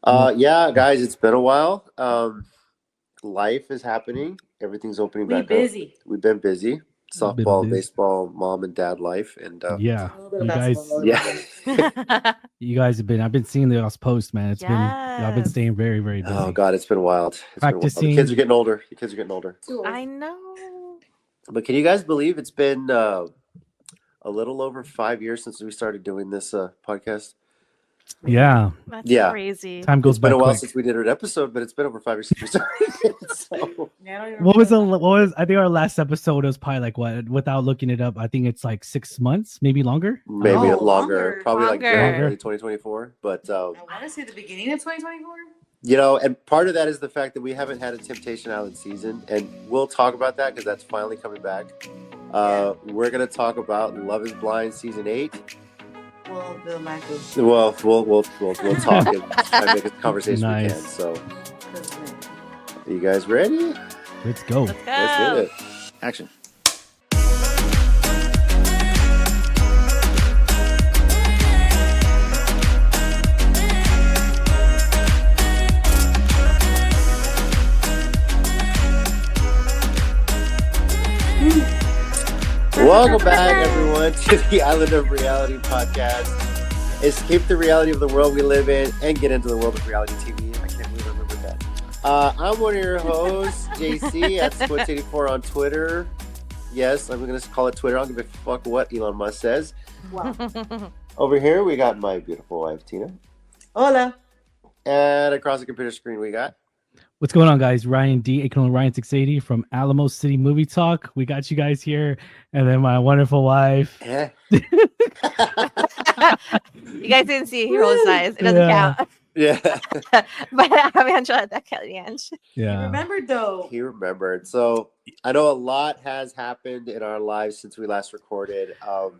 Yeah, guys, it's been a while. Life is happening. Everything's opening We back up. busy. We've been busy. Been Softball, busy. baseball, mom and dad life, and Yeah, A little bit of you basketball, a guys, little bit yeah. of both. you guys have been. I've been seeing the post, man. It's been. I've been Yes. staying very, very busy. Oh God, it's been wild. It's been wild. The kids are Practicing. getting older. The kids are getting older. Too old. I know. But can you guys believe it's been a little over 5 years since we started doing this podcast? Yeah, That's Yeah. crazy. time goes It's been by a while quick. since we did an episode, but it's been over 5 years since we started. So Yeah, I don't even What was remember. the? What was? I think our last episode was probably like what? Without looking it up, I think it's like 6 months, maybe longer. maybe Oh, longer. longer. Probably like Longer. January 2024. But I want to say the beginning of 2024. and part of that is the fact that we haven't had a Temptation Island season, and we'll talk about that because that's finally coming back. We're gonna talk about Love Is Blind season 8. Well, the lack of. Well, we'll talk and try to make a conversation we can. Nice. So, are you guys ready? Let's go. Let's go. Let's hit it. Action. Welcome back, everyone, to the Island of Reality podcast. Escape the reality of the world we live in and get into the world of reality TV. I can't believe I remembered that. I'm one of your hosts, JC, at Squint84 on Twitter. Yes, I'm going to call it Twitter. I don't give a fuck what Elon Musk says. Wow. Over here, we got my beautiful wife, Tina. Hola. And across the computer screen, we got... What's going on, guys? Ryan D, aka Ryan 680 from Alamo City Movie Talk. We got you guys here, and then my wonderful wife. Eh. You guys didn't see Hero's eyes. It doesn't Yeah. count. Yeah, But I'm Angela Kellyanne. You remembered though. he remembered. So I know a lot has happened in our lives since we last recorded.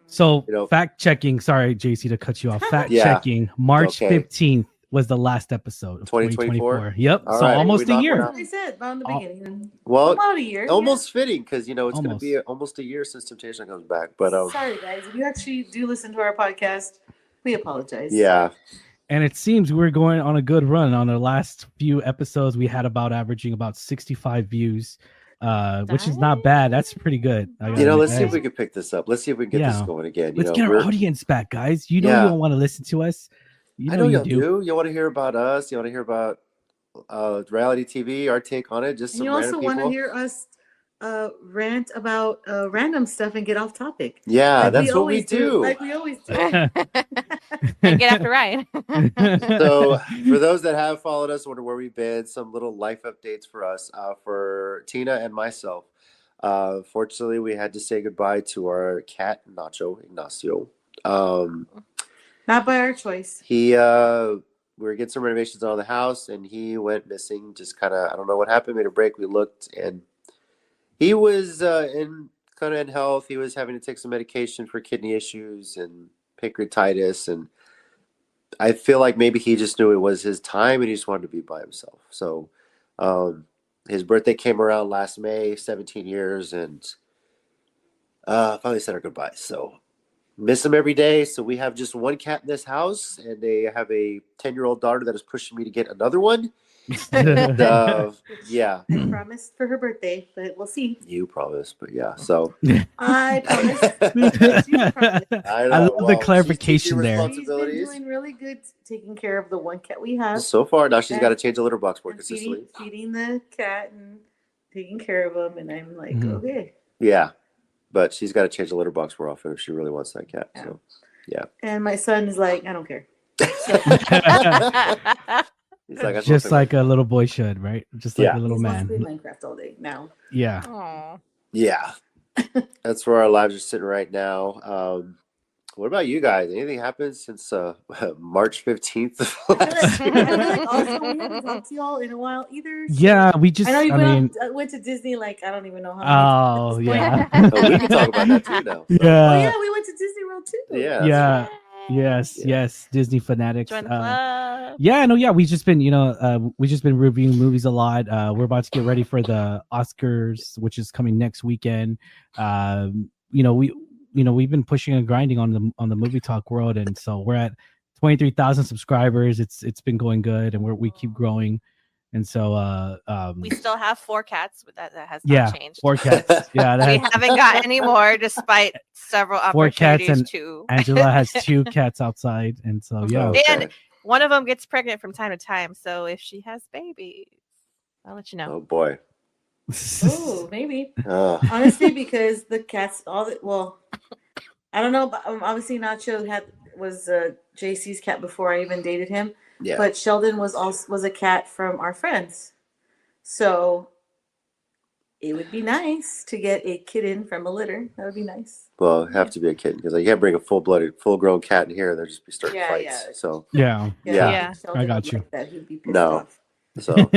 So You know- fact checking. Sorry, JC, to cut you off. Fact Yeah. checking. March Okay. 15th was the last episode of 2024? 2024. Yep. All so right, almost we a knocked year. one That's what we said about in the Oh. beginning. Well, About a year. almost fitting because it's going to Almost. be almost a year since Temptation comes back. But Sorry, guys. If you actually do listen to our podcast, we apologize. yeah, And it seems we're going on a good run. On the last few episodes, we had about averaging about 65 views, which is not bad. That's pretty good. I gotta let's see admit. if we can pick this up. Let's see if we can get this Yeah. going again. Let's get our audience back, guys. You know Yeah. you don't want to listen to us. You I know know you y'all do. You want to hear about us? You want to hear about reality TV? Our take on it? Just And some you random also want to people. hear us rant about random stuff and get off topic. Yeah, Like that's what we always do. Like we always do. And get after Ryan. So, for those that have followed us, wonder where we've been, some little life updates for us, for Tina and myself. Fortunately, we had to say goodbye to our cat, Ignacio. Not by our choice. We were getting some renovations on the house, and he went missing. Just kind of, I don't know what happened. Made a break. We looked, and he was in health. He was having to take some medication for kidney issues and pancreatitis, and I feel like maybe he just knew it was his time, and he just wanted to be by himself. So, his birthday came around last May, 17 years, and finally said our goodbyes. So. Miss him every day. So we have just one cat in this house, and they have a 10-year-old daughter that is pushing me to get another one. And, yeah, I promised for her birthday, but we'll see. you promised, but yeah. So I promise. I love the she's clarification teaching there. She's been responsibilities. doing really good taking care of the one cat we have. So far, now she's got to change the litter box more And consistently. feeding the cat and taking care of him. And I'm like, Mhm. okay. Yeah, but she's got to change the litter box more often if she really wants that cat. Yeah. So And my son is like, I don't care. he's like, I Just like a little boy should, right? Just like Yeah. a little He wants to man. play Minecraft all day now. Yeah. Aw. yeah, that's where our lives are sitting right now. What about you guys? Anything happened since March 15th of I last feel year? like also we haven't talked to y'all in a while either. so- Yeah, we just, I know you I mean, went to Disney like I don't even know how many oh, times at this point. yeah. Oh, we can talk about that too now. So, Oh Yeah. yeah, we went to Disney World too. Yeah. Yeah. Yes, Yeah. yes. Disney fanatics. Join the club. Yeah, no, yeah. We've just been, we've just been reviewing movies a lot. We're about to get ready for the Oscars, which is coming next weekend. We've been pushing and grinding on the movie talk world, and so we're at 23,000 subscribers. It's been going good, and we keep growing. And so We still have 4 cats, but that has yeah, not changed. 4 cats. Yeah, We that's haven't got any more, despite several 4 cats, opportunities and to. Angela has 2 cats outside, and so yeah. Okay. And one of them gets pregnant from time to time. So if she has babies, I'll let you know. Oh boy. Oh, maybe. Uh, Honestly, because the cats, I don't know, but obviously Nacho was JC's cat before I even dated him. yeah. But Sheldon was a cat from our friends, so it would be nice to get a kitten from a litter. That would be nice. Well, it'd have to be a kitten because you can't bring a full-grown cat in here. They'll just be starting Yeah, fights. yeah. So Yeah. Yeah. Yeah. Sheldon I got would you. like that. He'd be pissed No. off. so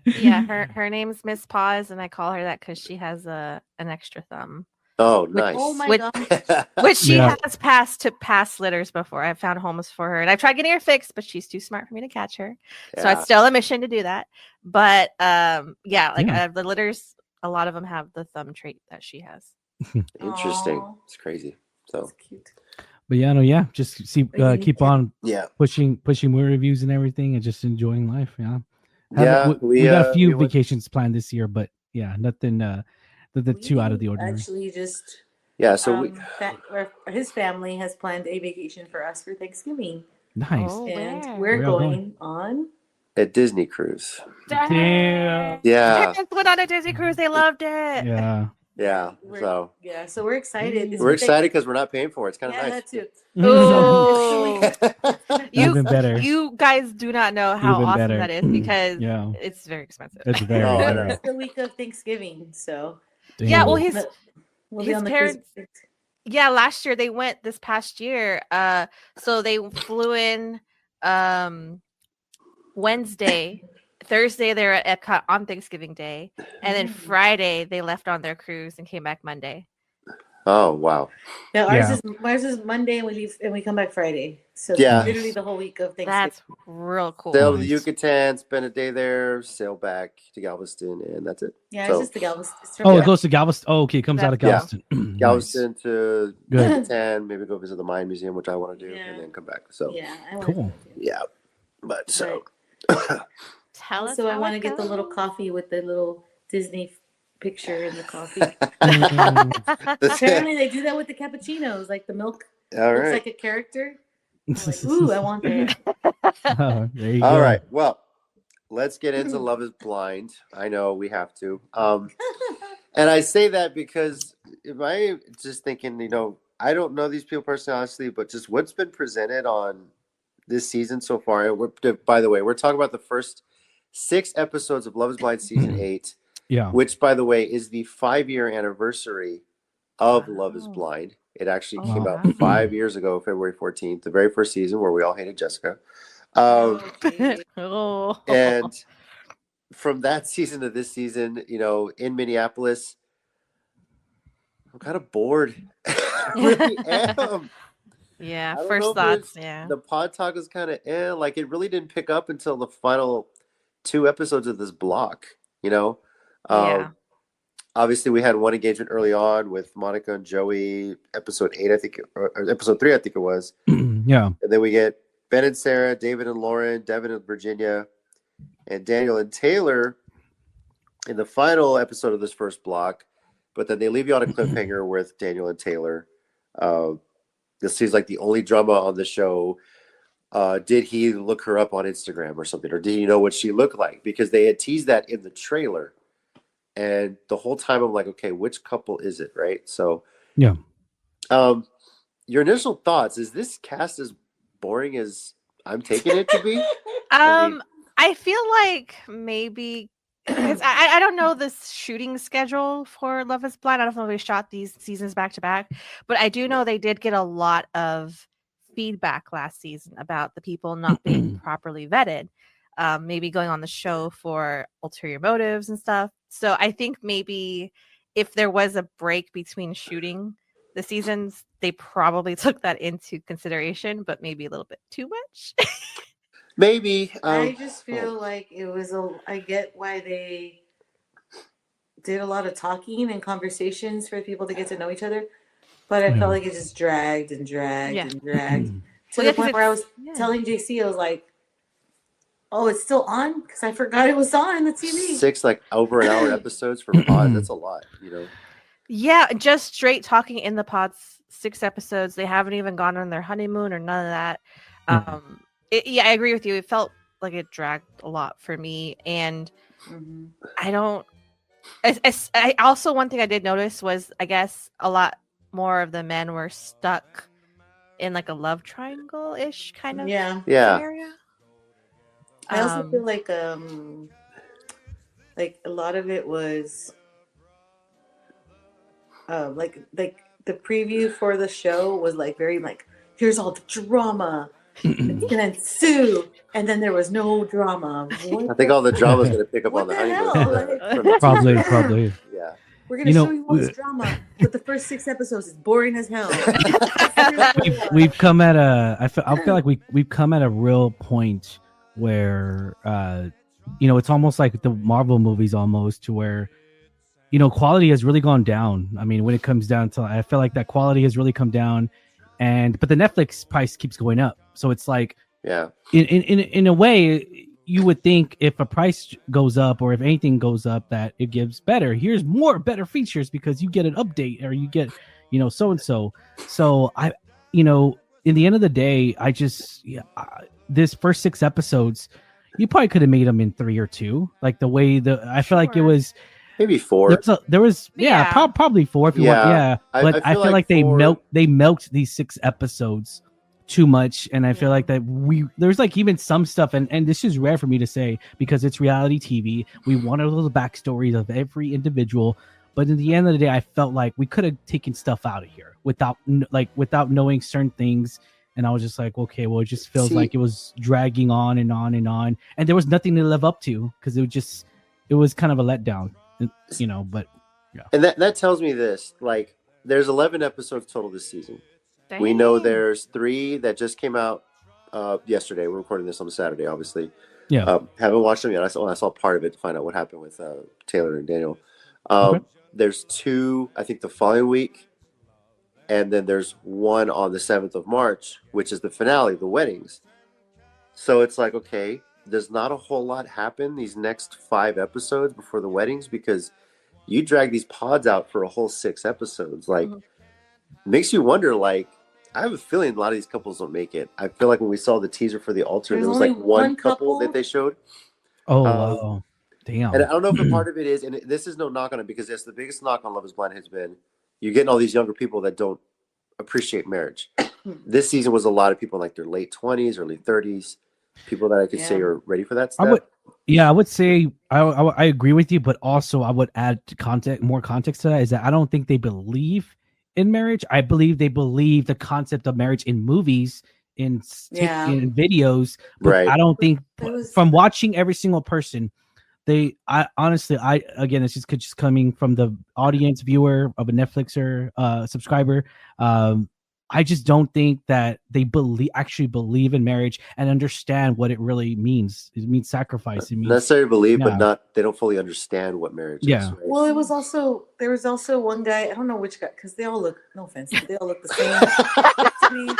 Yeah, her name's Miss Paws, and I call her that because she has an extra thumb, oh nice. Oh my Which- god! which she Yeah. has passed to past litters before. I've found homes for her, and I've tried getting her fixed, but she's too smart for me to catch her. So Yeah. it's still a mission to do that. But yeah, like Yeah. the litters, a lot of them have the thumb trait that she has. Interesting. Aw. It's crazy. So That's cute. But yeah, no, yeah, just keep on yeah. pushing more reviews and everything, and just enjoying life. Yeah. Yeah. We got a few we went- vacations planned this year, but yeah, nothing too out of the We ordinary. Actually, just Yeah. So or his family has planned a vacation for us for Thanksgiving, Nice. Oh, and where? we're Where y'all going on. a Disney cruise. Damn. Yeah. Parents went on a Disney cruise. They loved it. Yeah. Yeah. We're- So So we're excited. It's we're with excited because we're not paying for it. It's kind of Yeah, nice. that too. Ooh. You, Even better. You guys do not know how Even awesome better. that is because Yeah. it's very expensive. It's very, Oh, I very. know. It's the week of Thanksgiving, so Yeah, well, Damn. we'll be his on the parents- cruise. Yeah, last year they went this past year. So they flew in Wednesday. Thursday they were at Epcot on Thanksgiving Day. And then Friday they left on their cruise and came back Monday. Oh wow. Yeah, Yeah. ours is Monday and we leave and we come back Friday. So Yeah. literally the whole week of Thanksgiving. That's real cool. Sail to the Nice. Yucatan, spend a day there, sail back to Galveston, and that's it. Yeah, So- it's just the Galveston. It's from Oh, it Galveston. goes to Galveston. Oh, okay, it comes out of Yeah. Galveston. Nice. Galveston to Good. Yucatan, maybe go visit the Mine Museum, which I want to do, Yeah. and then come back. So Yeah, I want Cool. yeah. But so Tell us Also, I how want to it get the little goes. coffee with the little Disney picture in the coffee. Mm. Apparently, they do that with the cappuccinos. Like the milk all looks right. like a character. I'm like, ooh, I want that. Oh, there you All go. right. Well, let's get into Love is Blind. I know we have to. And I say that because if I just thinking, I don't know these people personally, honestly, but just what's been presented on this season so far. And by the way, we're talking about the first 6 episodes of Love is Blind season 8, Yeah. which, by the way, is the 5-year anniversary of Love is Wow. Blind. It actually Oh, came wow. out 5 years ago, February 14th, the very first season where we all hated Jessica. Okay. Oh. And from that season to this season, in Minneapolis, I'm kind of bored. I really am. Yeah, I don't know first if it thoughts. was- Yeah. The pod talk was kind of like it really didn't pick up until the final 2 episodes of this block, Yeah. Obviously, we had one engagement early on with Monica and Joey, episode 8, I think, or episode 3, I think it was. Yeah. And then we get Ben and Sarah, David and Lauren, Devin and Virginia, and Daniel and Taylor in the final episode of this first block. But then they leave you on a cliffhanger with Daniel and Taylor. This seems like the only drama on the show. Did he look her up on Instagram or something? Or did he know what she looked like? Because they had teased that in the trailer. And the whole time I'm like, okay, which couple is it, right? So, Yeah. Your initial thoughts, is this cast as boring as I'm taking it to be? I mean- I feel like maybe because I don't know this shooting schedule for Love is Blind. I don't know if they shot these seasons back to back, but I do know they did get a lot of feedback last season about the people not being properly vetted, maybe going on the show for ulterior motives and stuff. So I think maybe if there was a break between shooting the seasons, they probably took that into consideration, but maybe a little bit too much. Maybe. I just feel like it was I get why they did a lot of talking and conversations for people to get to know each other, but I Yeah. felt like it just dragged and dragged Yeah. and dragged. To Well, yeah, the 'cause point where I was yeah. telling JC, I was like, "Oh, it's still on," because I forgot it was on the TV. 6 like over an hour episodes for pods. That's a lot, you know. Yeah, just straight talking in the pods, 6 episodes. They haven't even gone on their honeymoon or none of that. Yeah, I agree with you. It felt like it dragged a lot for me, and Mm-hmm. I don't. I also, one thing I did notice was, I guess, a lot more of the men were stuck in like a love triangle ish kind of Yeah, Yeah. scenario. I also feel like a lot of it was like the preview for the show was like very like, here's all the drama that's gonna ensue, and then there was no drama. I think all the drama's going to pick up on What the the honeymoon hell? from Like, the Probably, teaser. probably. Yeah. we're gonna You show know, you all this drama, but the first 6 episodes is boring as hell. we've come at a. I feel like we've come at a real point where it's almost like the Marvel movies almost, to where quality has really gone down. I mean, when it comes down to, I feel like that quality has really come down, but the Netflix price keeps going up. So it's like, Yeah. in a way, you would think if a price goes up or if anything goes up, that it gives here's better features because you get an update or you get so and so. So in the end of the day, I just this first 6 episodes, you probably could have made them in 3 or 2, like the way I feel like it Sure. was. Maybe 4. There was Yeah. probably 4 if you want. Yeah, but I feel like they 4 milked these 6 episodes too much, and I feel Yeah. like that there's like even some stuff, and this is rare for me to say because it's reality TV. We want all the backstories of every individual, but in the end of the day, I felt like we could have taken stuff out of here without knowing certain things. And I was just like, okay, well, it just feels like it was dragging on and on and on, and there was nothing to live up to because it was kind of a letdown. But yeah. And that tells me this, like, there's 11 episodes total this season. We know Dang. there's 3 that just came out yesterday. We're recording this on Saturday, obviously. Yeah. Haven't watched them yet. I saw part of it to find out what happened with Taylor and Daniel. Okay. There's 2, I think, the following week, and then there's 1 on the 7th of March, which is the finale, the weddings. So it's like, okay, does not a whole lot happen these next 5 episodes before the weddings, because you drag these pods out for a whole 6 episodes. Like, makes you wonder, like, I have a feeling a lot of these couples don't make it. I feel like when we saw the teaser for the altar, There's there was only like one one couple couple? that they showed. Oh, wow. Damn. And I don't know if a part of it is, and this is no knock on it, because that's the biggest knock on Love is Blind has been, you're getting all these younger people that don't appreciate marriage. This season was a lot of people in like their late 20s, early 30s, people that I could say are ready for that stuff. I would say I agree with you, but also I would add more context to that, is that I don't think they believe in marriage. I believe they believe the concept of marriage in movies, in videos, but Right. I don't think was- from watching every single person, honestly, again, it's just coming from the audience viewer of a Netflixer subscriber. I just don't think that they actually believe in marriage and understand what it really means. It means sacrifice. It means necessarily believe, but they don't fully understand what marriage is. Right? Well, there was also one guy, I don't know which guy, because they all look, no offense, but they all look the same to me.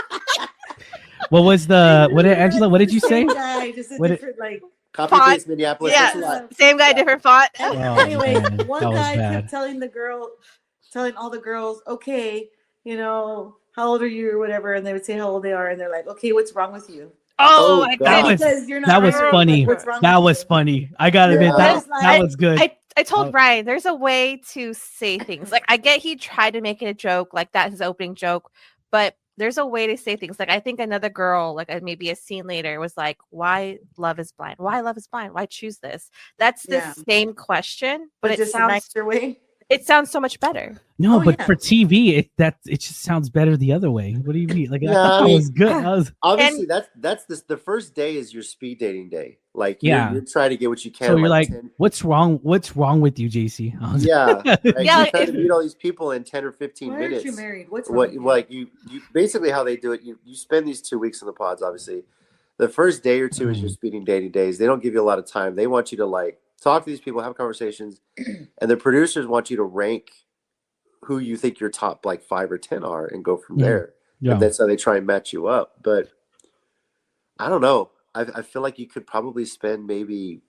What did Angela? What did you say? Guy, just a different like copy and paste Minneapolis. Yeah, Thanks a lot. same guy, different font. Anyway, man, one that was guy bad. kept telling all the girls, okay, how old are you or whatever, and they would say how old they are, and they're like, okay, what's wrong with you? Oh, my God. God. Because you're not That was married, funny. like, what's wrong That with was you? funny. I gotta admit Yeah. that was good. I told Brian there's a way to say things. Like, I get he tried to make it a joke, like that his opening joke, but there's a way to say things. Like, I think another girl, like maybe a scene later, was like, "Why love is blind? Why love is blind? Why choose this?" That's the same question, but it just sounds a nicer way. It sounds so much better. No, Oh, but yeah. for TV, it just sounds better the other way. What do you mean? Like, I thought that was good. Obviously, that's the first day is your speed dating day. Like, you're trying to get what you can. So you're like, 10. what's wrong with you, JC? Yeah, right? Yeah, You're trying to meet all these people in 10 or 15 Why minutes. aren't you married? What's wrong with you? Like you basically how they do it. You spend these 2 weeks in the pods. Obviously, the first day or 2 is your speeding dating days. They don't give you a lot of time. They want you to like talk to these people, have conversations, and the producers want you to rank who you think your top like 5 or 10 are and go from there. Yeah. And that's how they try and match you up. But I don't know. I feel like you could probably spend maybe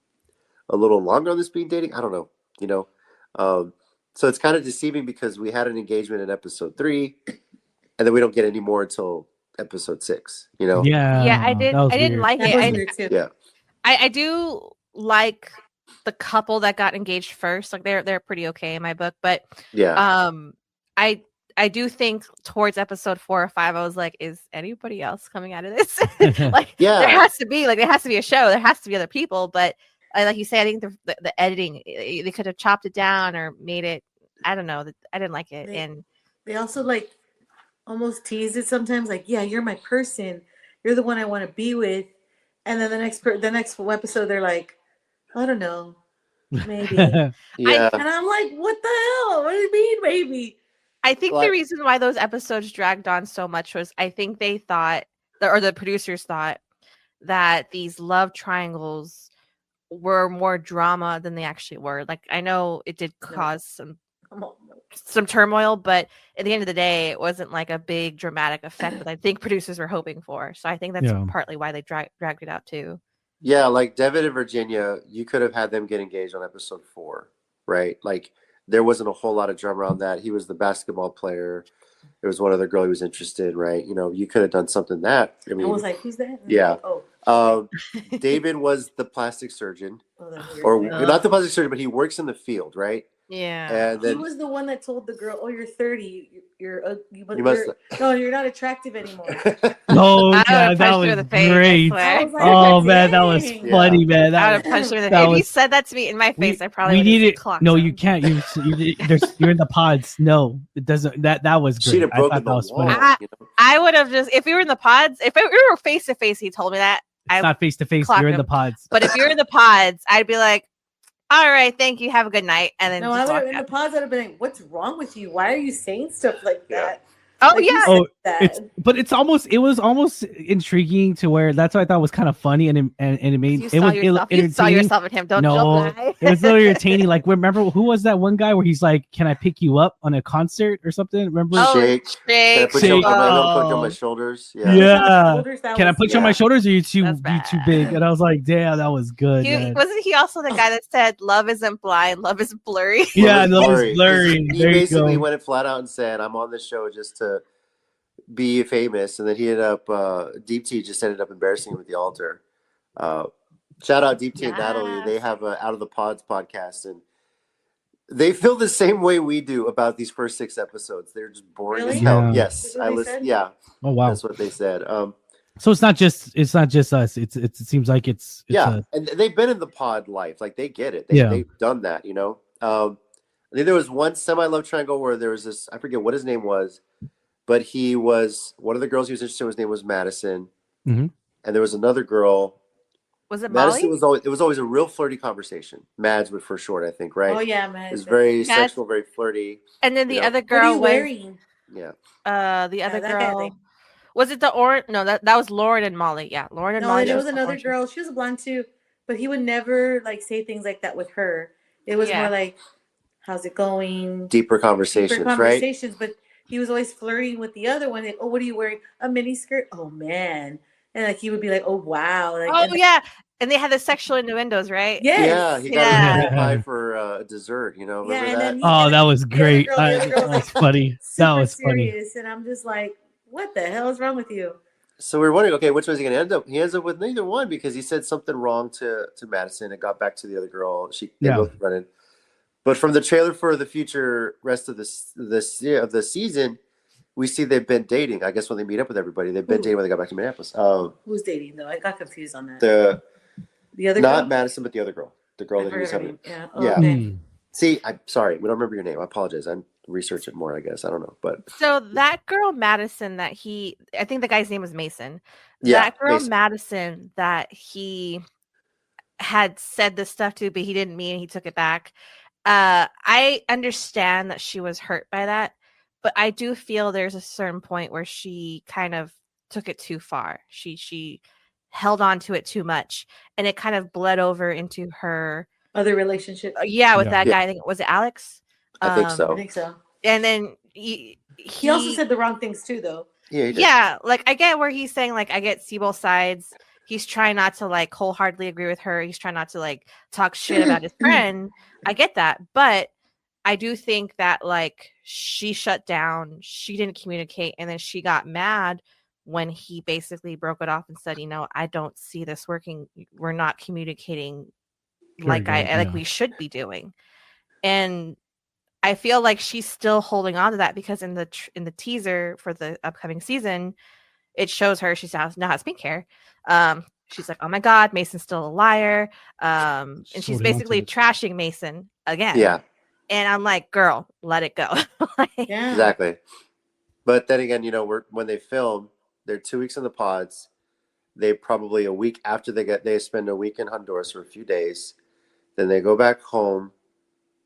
a little longer on the speed dating. I don't know. You know, um, so it's kind of deceiving because we had an engagement in episode 3, and then we don't get any more until episode 6. You know? Yeah, I Yeah, that was didn't weird. like That it. was weird too. Yeah. I do like the couple that got engaged first. Like they're pretty okay in my book, but Yeah. I I do think towards episode 4 or 5, I was like, is anybody else coming out of this? Like Yeah. there has to be a show. There has to be other people, but like you say, I think the editing they could have chopped it down or made it. I don't know. I didn't like it, and They also like almost tease it sometimes, like, yeah, you're my person, you're the one I want to be with, and then the next episode they're like, I don't know, maybe. Yeah. And I'm like, what the hell? What do you mean, maybe? I think the Like- reason why those episodes dragged on so much was I think they thought, or the producers thought, that these love triangles were more drama than they actually were. Like I know it did cause some turmoil, but at the end of the day, it wasn't like a big dramatic effect that I think producers were hoping for. So I think that's Yeah. partly why they dragged it out too. Yeah, like Devin and Virginia, you could have had them get engaged on episode 4, right? Like there wasn't a whole lot of drama around that. He was the basketball player. There was one other girl he was interested in, right? You know, you could have done something that. I I mean, was like, who's that? And I'm Yeah. like, oh, David was the plastic surgeon, that's weird. or Yeah. not the plastic surgeon, but he works in the field, right? Yeah. And He then was the one that told the girl, "Oh, you're 30. You're You must- no, you're not attractive anymore." Oh, I yeah, would've that punched you in was the face, I great. swear. I was like, Oh man, that was dang. funny, man. I That would have punched him in the that face. If you was- said that to me in my face, I probably we would need have it. clocked No, him. you can't. You're in the pods. No, it doesn't. That was great. she'd have I thought broken that the was wall. funny. You know? I would have just, if we were in the pods, if we were face to face, he told me that. It's not face to face. clocked You're in him. the pods. But if you're in the pods, I'd be like, all right, thank you, have a good night, and then No, I just would walk have in the out. pause. I'd have been like, "What's wrong with you? Why are you saying stuff like Yeah. that?" Oh Like, you yeah, said Oh, that. it was almost intriguing to where that's what I thought was kind of funny and it made you it saw was yourself. You saw entertaining. yourself in him. Don't No, lie. it was a little entertaining. Like remember who was that one guy where he's like, "Can I pick you up on a concert or something?" Remember? Oh, Shake. Can I Shake. put you on Shake. my shoulders? Yeah. Yeah. Shoulders, that Can I was- put you on my yeah. shoulders or you too That's too bad. big? And I was like, damn, that was good. Man. Wasn't he also the guy that said love isn't blind, love is blurry? Yeah, Love is that was blurry. 'Cause blurry. He There you basically go. went it flat out and said, "I'm on this show just to be famous," and then he ended up Deep T just ended up embarrassing him at the altar. Shout out Deep T and Natalie. They Yes. have a Out of the Pods podcast, and they feel the same way we do about these first 6 episodes. They're just boring as Really? hell. Yeah. Yes, That's what I they listen. said? Yeah, Oh wow. that's what they said. So it's not just us. It seems like it's Yeah, and they've been in the pod life. Like they get it. Yeah. They've done that. You know. I think there was one semi-love triangle where there was this. I forget what his name was, but he was one of the girls he was interested in. His name was Madison, Mhm. and there was another girl. Was it Madison Molly? was always a real flirty conversation. Mads would for short, I think, right? Oh yeah, man. It was very Mads- sexual, very flirty. And then the You know, other What are girl you was wearing? Yeah, the other that kind of girl. thing. Was it the or no? That was Lauren and Molly. Yeah, Lauren and No, Molly. there was the another orange. girl. She was a blonde too, but he would never like say things like that with her. It was Yeah. more like, "How's it going?" deeper conversations, Deeper right? conversations, but he was always flirting with the other one. Like, "Oh, what are you wearing? A mini skirt? Oh man!" And like he would be like, "Oh wow!" Like, Oh and- yeah, and they had the sexual innuendos, right? yes, Yeah, he got Yeah. a pie for dessert. You know, Yeah, remember and that? then he- Oh, that was other great. girl- the other girl That was was funny. That super was funny. serious, and I'm just like, "What the hell is wrong with you?" So we were wondering, okay, which one's he going to end up? He ends up with neither one because he said something wrong to Madison and got back to the other girl. They Yeah. both running. But from the trailer for the future rest of the season, we see they've been dating. I guess when they meet up with everybody, they've been Who? dating when they got back to Minneapolis. Who's dating though? I got confused on that. The other not girl? Madison, but the other girl, the girl I that he was forgot her having. name. Yeah. Oh, Yeah. okay. Mm. See, I'm sorry, we don't remember your name. I apologize. I'm researching more. I guess I don't know, but So that girl Madison that I think the guy's name was Mason. yeah, That girl Mason. Madison that he had said this stuff to, but he didn't mean, he took it back. I understand that she was hurt by that, but I do feel there's a certain point where she kind of took it too far. She held on to it too much, and it kind of bled over into her. Other relationship. With Yeah. that guy. I think was it Alex. I think I so. think so. And then He also said the wrong things too, though. Yeah, he did. yeah, like I get where he's saying like I get see both sides, he's trying not to like wholeheartedly agree with her. He's trying not to like talk shit about his friend. I get that, but I do think that like she shut down, she didn't communicate, and then she got mad when he basically broke it off and said, I don't see this working. We're not communicating like we should be doing. And I feel like she's still holding on to that because in the teaser for the upcoming season, it shows her she now has pink hair. She's like, oh my God, Mason's still a liar. And she's basically trashing Mason again. Yeah. And I'm like, girl, let it go. Yeah. Exactly. But then again, when they film, they're 2 weeks in the pods. They probably a week after they spend a week in Honduras for a few days. Then they go back home.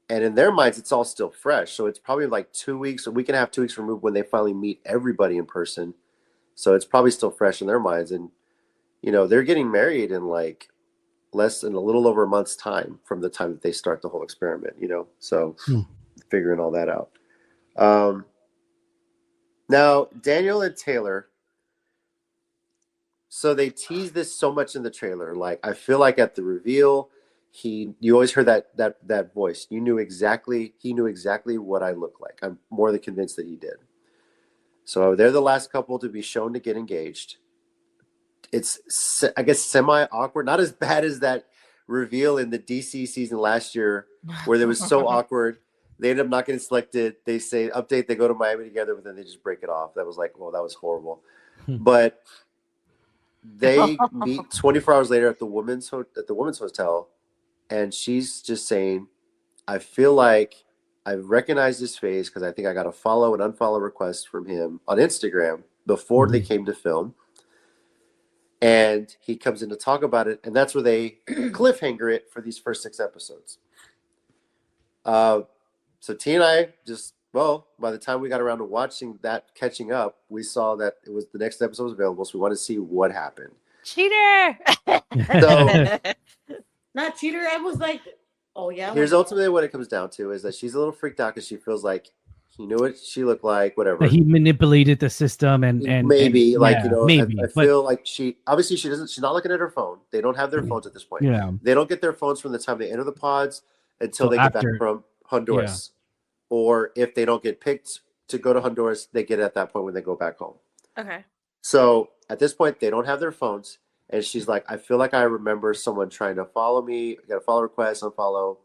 And in their minds, it's all still fresh. So it's probably like 2 weeks, a week and a half, 2 weeks removed when they finally meet everybody in person. So it's probably still fresh in their minds. And, they're getting married in like less than a little over a month's time from the time that they start the whole experiment, So figuring all that out. Now, Daniel and Taylor, so they tease this so much in the trailer. Like, I feel like at the reveal, you always heard that voice. He knew exactly what I look like. I'm more than convinced that he did. So they're the last couple to be shown to get engaged. It's, I guess, semi-awkward. Not as bad as that reveal in the DC season last year where it was so awkward. They end up not getting selected. They say update. They go to Miami together, but then they just break it off. That was like, well, that was horrible. But they meet 24 hours later at the women's hotel, and she's just saying, "I feel like I recognize his face because I think I got a follow and unfollow request from him on Instagram before they came to film." And he comes in to talk about it, and that's where they cliffhanger it for these first 6 episodes. So T and I by the time we got around to watching that, catching up, we saw that it was the next episode was available, so we wanted to see what happened. Cheater! So, not cheater. I was like, oh yeah. Here's ultimately what it comes down to is that she's a little freaked out because she feels like he knew what she looked like, whatever. That he manipulated the system and maybe and, like maybe. I feel like she doesn't. She's not looking at her phone. They don't have their phones at this point. Yeah. They don't get their phones from the time they enter the pods until they get back from Honduras. Or if they don't get picked to go to Honduras, they get it at that point when they go back home. Okay. So at this point, they don't have their phones. And she's like, I feel like I remember someone trying to follow me. I got a follow request, unfollow.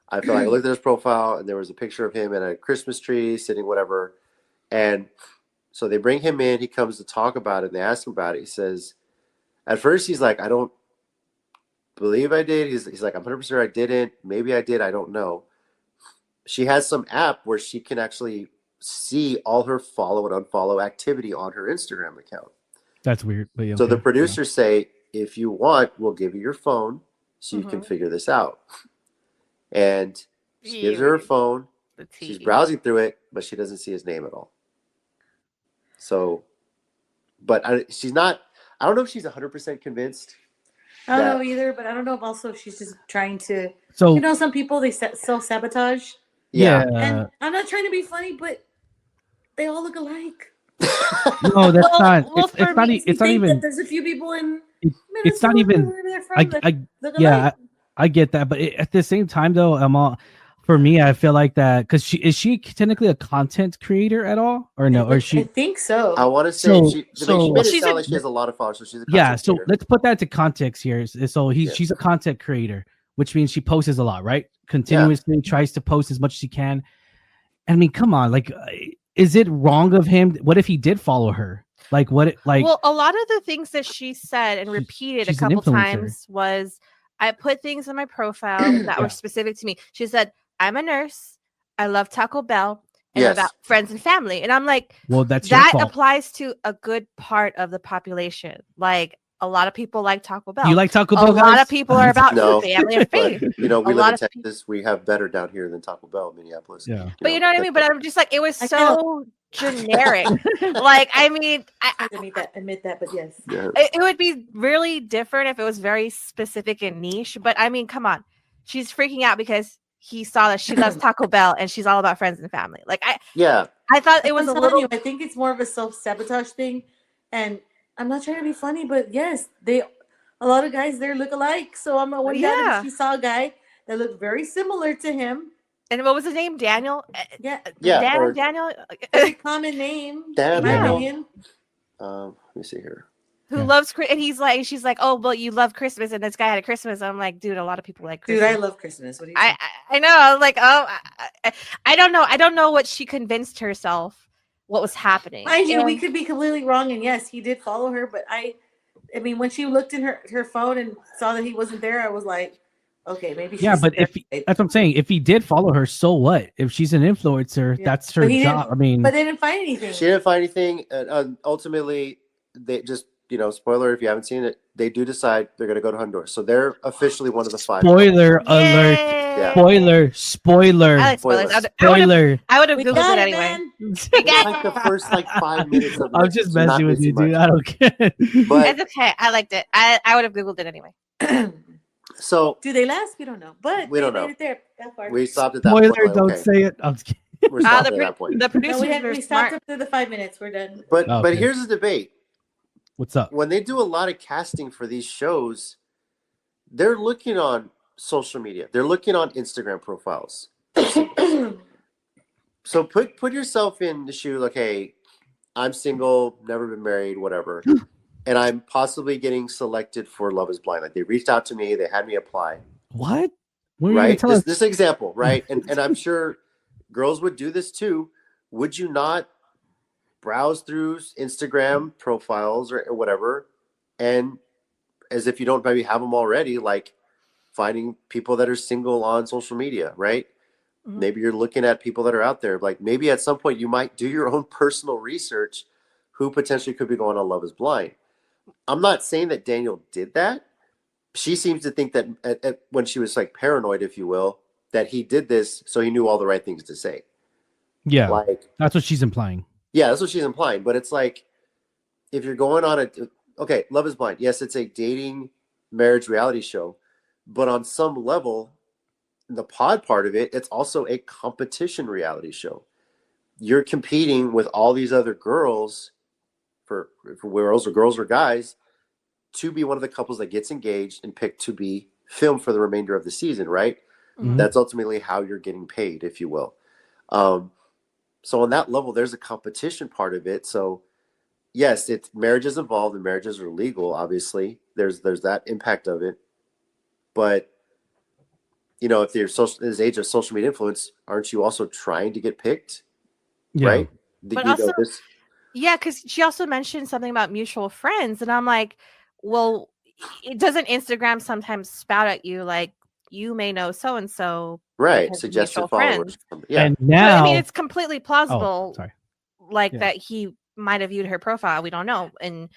I feel like I looked at his profile and there was a picture of him at a Christmas tree sitting whatever. And so they bring him in. He comes to talk about it. And they ask him about it. He says, at first he's like, I don't believe I did. He's like, I'm 100% sure I didn't. Maybe I did. I don't know. She has some app where she can actually see all her follow and unfollow activity on her Instagram account. That's weird. But so the producers say, if you want, we'll give you your phone so you can figure this out. And she gives her phone. She's browsing through it, but she doesn't see his name at all. So, but she's not, I don't know if she's 100% convinced. I don't know either, but I don't know if also she's just trying to, some people, they self-sabotage. Yeah. And I'm not trying to be funny, but they all look alike. No, that's not. It's not even. There's a few people in. It's not even. I get that, but at the same time, though, for me, I feel like that because is she technically a content creator at all, or no? Or she? I think so. I want to say she made it sound like she has a lot of followers, so she's a content creator. Let's put that to context here. So she's a content creator, which means she posts a lot, right? Continuously tries to post as much as she can. I mean, come on, like. Is it wrong of him? What if he did follow her? Well, a lot of the things that she said and repeated a couple times was, I put things in my profile that were specific to me. She said, I'm a nurse. I love Taco Bell and about friends and family. And I'm like, well, that applies to a good part of the population. Like, a lot of people like Taco Bell. You like Taco Bell? A lot of people are about family and faith. But, we live in Texas. We have better down here than Taco Bell in Minneapolis. Yeah. But you know what I mean? But I'm just like, it was so generic. Like, I mean, I admit that, but yes. Yeah. It would be really different if it was very specific and niche. But I mean, come on. She's freaking out because he saw that she loves Taco Bell and she's all about friends and family. Like, I thought it was a little. I think it's more of a self-sabotage thing. And I'm not trying to be funny, but yes, they a lot of guys there look alike. So I'm wondering Yeah. if she saw a guy that looked very similar to him. And what was his name? Daniel? Yeah, Yeah, or Daniel? very common name, in my Daniel. opinion. Let me see here. Who Yeah. loves and she's like, oh, well, you love Christmas, and this guy had a Christmas. I'm like, dude, a lot of people like Dude, Christmas. I love Christmas. What do you I, think? I know. I was like, oh, I don't know. I don't know what she convinced herself what was happening. Mind you, we And- could be completely wrong, and yes, he did follow her. But I mean, when she looked in her phone and saw that he wasn't there, I was like, okay, maybe she's Yeah, but if terrified. that's what I'm saying, if he did follow her, so what? If she's an influencer, Yeah. that's her But he job. I didn't- mean, But they didn't find anything. She didn't find anything. Ultimately, they just, spoiler if you haven't seen it, they do decide they're going to go to Honduras. So they're officially one of the 5. spoiler alert! Yay! Spoiler! I like spoilers. Spoilers. I would have We Googled got it it, anyway. man. It's like the first 5 minutes of it. I'm just so you're not messing with you, missing dude. much. I don't care. But It's okay. I liked it. I would have Googled it anyway. so Do they last? We don't know. But We don't they know. made it there. That far. we stopped at that Spoiler! point. Like, Don't okay, say it. I'm just kidding. we're stopping The at that point. the producers No, were we stopped smart. after the 5 minutes. We're done. But Okay. here's the debate. What's up? When they do a lot of casting for these shows, they're looking on social media. They're looking on Instagram profiles. So put yourself in the shoe like, hey, I'm single, never been married, whatever. And I'm possibly getting selected for Love is Blind. Like they reached out to me, they had me apply. What? What are you Right? gonna tell us? This example, right? And I'm sure girls would do this too. Would you not browse through Instagram profiles or whatever, and as if you don't maybe have them already, like finding people that are single on social media, right? Mhm. Maybe you're looking at people that are out there. Like maybe at some point you might do your own personal research who potentially could be going on Love is Blind. I'm not saying that Daniel did that. She seems to think that when she was like paranoid, if you will, that he did this so he knew all the right things to say. Yeah, Like, that's what she's implying. yeah, that's what she's implying. But it's like, if you're going on okay, Love is Blind. Yes, it's a dating marriage reality show. But on some level, the pod part of it, it's also a competition reality show. You're competing with all these other girls for girls or guys to be one of the couples that gets engaged and picked to be filmed for the remainder of the season, right? Mhm. That's ultimately how you're getting paid, if you will. So on that level, there's a competition part of it. So yes, it's marriage is involved and marriages are legal. Obviously, there's that impact of it. But if you're this age of social media influence, aren't you also trying to get picked? Yeah. Right? But also, yeah, because she also mentioned something about mutual friends, and I'm like, well, doesn't Instagram sometimes spout at you like you may know so and so, right? Suggested followers. Yeah. And But now, I mean, it's completely plausible. sorry. Like Yeah. that he might have viewed her profile. We don't know, and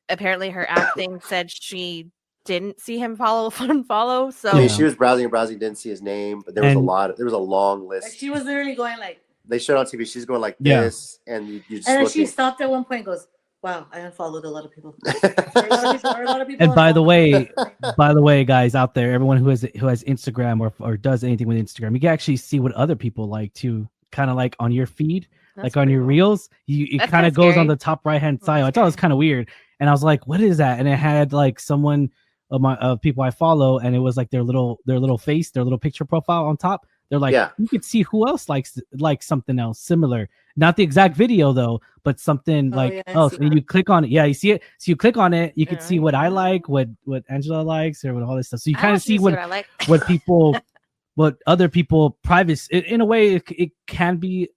apparently her app thing said she didn't see him unfollow. So I mean, she was browsing, didn't see his name, but there was a long Like list. she was literally going like. They showed on TV. She's going like Yeah. this, and you just. And then looking. she stopped at one point and goes, wow, I unfollowed a lot of people. Or a lot of people And by the unfollowed me. way, guys out there, everyone who has Instagram or does anything with Instagram, you can actually see what other people like too. Kind of like on your feed, That's like on pretty your cool. reels, it That's kind of kinda goes on scary. the top right hand side. That's I thought it was scary. kind of weird, and I was like, "What is that?" And it had like someone of people I follow, and it was like their little face, their little picture profile on top. They're like, Yeah. you could see who else likes something else similar. Not the exact video though, but something Oh, like yeah, I oh, see so you that. click on it. Yeah, you see it. So you click on it, you can Yeah, see what I yeah. like, what Angela likes, or what all this stuff. So you I kind of want you see to what what I like. what people, what other people privacy. In a way, it can be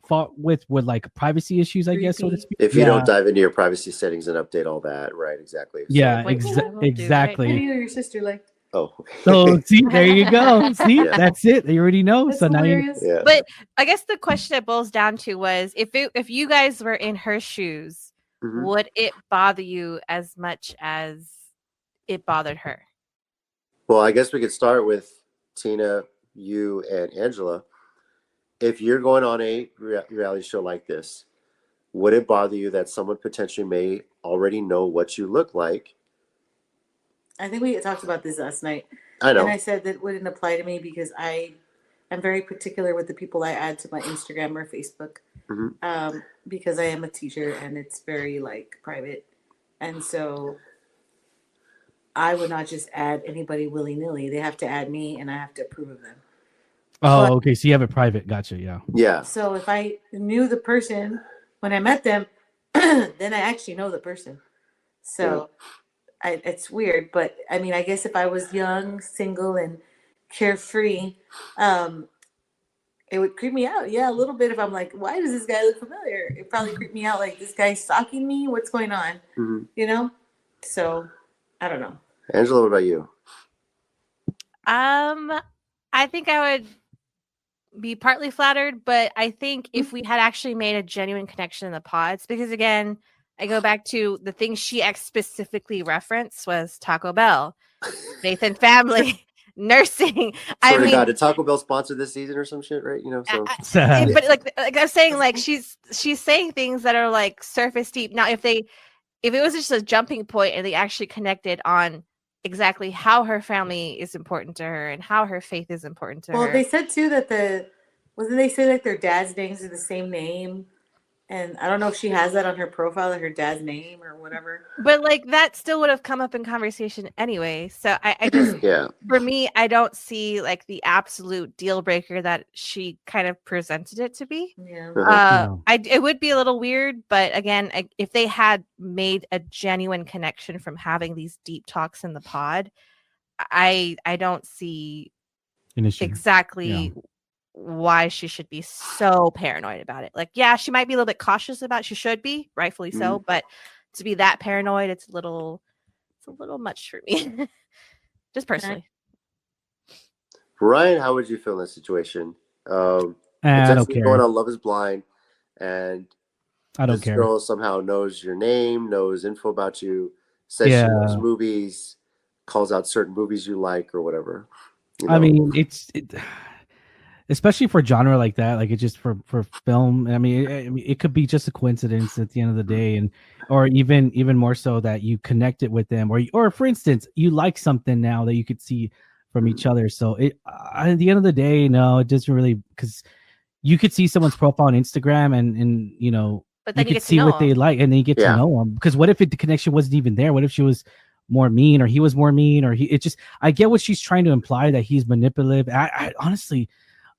fought with like privacy issues, I guess, so to Creepy. speak. If you Yeah. don't dive into your privacy settings and update all that, right? Exactly. Yeah, Wait, I will do, right? exactly. Maybe you or your sister liked. Oh. So see, there you go. See, Yeah. that's it. You already know. That's so now you, hilarious. Yeah. But I guess the question it boils down to was if you guys were in her shoes, Mhm. would it bother you as much as it bothered her? Well, I guess we could start with Tina, you, and Angela. If you're going on a reality show like this, would it bother you that someone potentially may already know what you look like? I think we talked about this last night. I know. And I said that wouldn't apply to me because I am very particular with the people I add to my Instagram or Facebook. Mhm. Because I am a teacher and it's very like private. And so I would not just add anybody willy nilly. They have to add me, and I have to approve of them. Oh, But okay. So you have it private. Gotcha. Yeah. Yeah. so if I knew the person when I met them, then I actually know the person. So it's weird, but I mean, I guess if I was young, single, and carefree, um, it would creep me out. Yeah, a little bit. If I'm like, why does this guy look familiar? It probably creep me out. Like, this guy's stalking me. What's going on? Hmm. You know. So I don't know. Angela, what about you? I think I would be partly flattered, but I think if we had actually made a genuine connection in the pods, because again, I go back to the thing she specifically referenced was Taco Bell, Faith and Family, nursing. I Swear to mean, God, did Taco Bell sponsor this season or some shit, right? You know, so but like I'm saying, like she's saying things that are like surface deep. Now, if it was just a jumping point and they actually connected on exactly how her family is important to her and how her faith is important to her. Well, they said too that wasn't they say like their dad's names are the same name, and I don't know if she has that on her profile, like her dad's name or whatever. But like that still would have come up in conversation anyway. So I just yeah. for me, I don't see like the absolute deal breaker that she kind of presented it to be. Yeah. It would be a little weird, but again, if they had made a genuine connection from having these deep talks in the pod, I don't see exactly why she should be so paranoid about it. Like, yeah, she might be a little bit cautious about it. She should be, rightfully so, but to be that paranoid, it's a little much for me. Just personally. Ryan, how would you feel in this situation? I don't care. Going on Love is Blind, and I don't this care. girl somehow knows your name, knows info about you, says she knows movies, calls out certain movies you like or whatever. You know? I mean, especially for genre like that, like it's just for film. I mean, it could be just a coincidence at the end of the day, or even more so that you connect it with them, or for instance, you like something now that you could see from each other. So at the end of the day, no, it doesn't really, because you could see someone's profile on Instagram and you know, but then you could see what they like, and then you get to know them. Because what if the connection wasn't even there? What if she was more mean, or he was more mean, or I get what she's trying to imply, that he's manipulative. I honestly,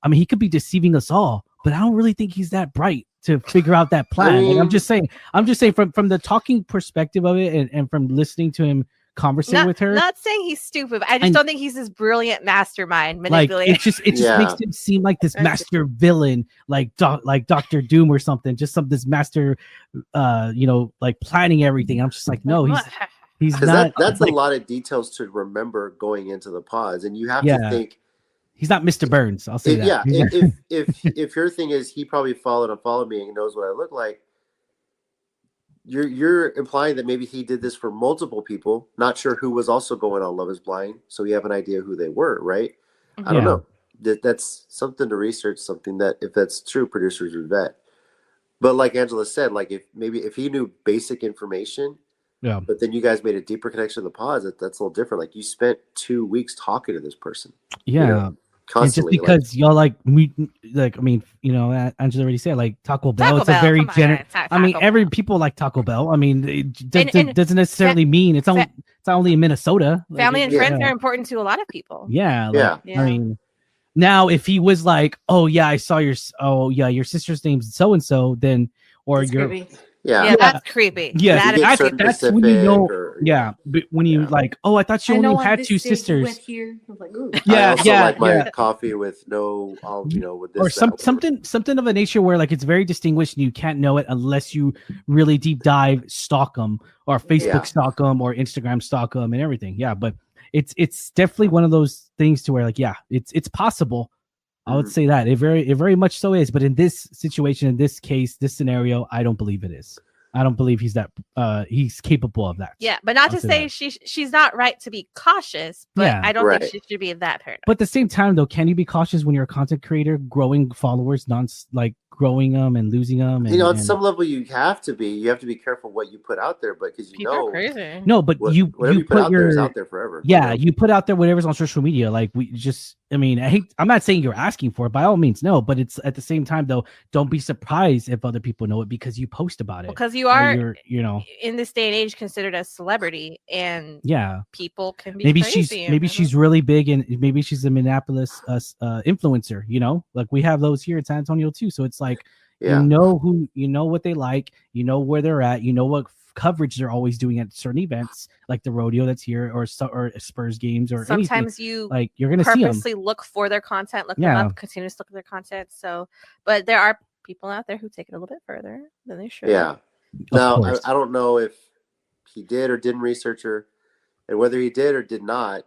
I mean, he could be deceiving us all, but I don't really think he's that bright to figure out that plan. I mean, I'm just saying from the talking perspective of it, and from listening to him conversate with her. Not saying he's stupid. I just don't think he's this brilliant mastermind manipulator. Like, it just makes him seem like this master villain, like Dr. Doom or something. Just this master, you know, like planning everything. I'm just like, no, he's not. That's like, a lot of details to remember going into the pods, and you have to think. He's not Mr. Burns. I'll say that. Yeah, if your thing is he probably followed me and knows what I look like, you're implying that maybe he did this for multiple people, not sure who was also going on Love is Blind, so you have an idea who they were, right? I don't know. That's something to research, something that, if that's true, producers would vet. But like Angela said, like if he knew basic information, but then you guys made a deeper connection in the pods, that's a little different. Like, you spent 2 weeks talking to this person. Yeah. You know, constantly. And just because y'all like meet, like, I mean, you know, Angela already said, like, Taco Bell. It's a very general. I mean, people like Taco Bell. I mean, it doesn't necessarily mean it's only in Minnesota. Family and friends are important to a lot of people. Yeah. I mean, now if he was like, oh yeah, I saw your sister's name's so and so, then that's creepy. Yeah, that's creepy. Yeah, that's when you know. But when you like, oh, I thought she only had two sisters. Went here. I was like, ooh. Like my coffee with no, you know, with this or something of a nature where like it's very distinguished and you can't know it unless you really deep dive, stalk them, or Facebook stalk them, or Instagram stalk them, and everything. Yeah, but it's definitely one of those things to where like, it's possible. I would say that it very much so is, but in this situation, in this case, this scenario, I don't believe it is. I don't believe he's capable of that. Yeah, but not to say she's not right to be cautious, but I don't think she should be that paranoid. But at the same time, though, can you be cautious when you're a content creator, growing followers, growing them and losing them. And, on and some level, you have to be careful what you put out there, but because People are crazy. no, but whatever you put put out there is your out there forever. yeah, you put out there whatever's on social media. Like we just, I mean, I'm not saying you're asking for it by all means, no, but it's at the same time though, don't be surprised if other people know it because you post about it. Because you are, you're, in this day and age, considered a celebrity, and people can be maybe crazy. she's really big, and maybe she's a Minneapolis influencer. Like we have those here in San Antonio too. So it's like you know what they like, you know where they're at, you know what coverage they're always doing at certain events like the rodeo that's here or Spurs games or sometimes anything. You like you're gonna see them. purposely look for their content, look them up, continue to look at their content. So, but there are people out there who take it a little bit further than they should. Yeah. Now I don't know if he did or didn't research her, and whether he did or did not,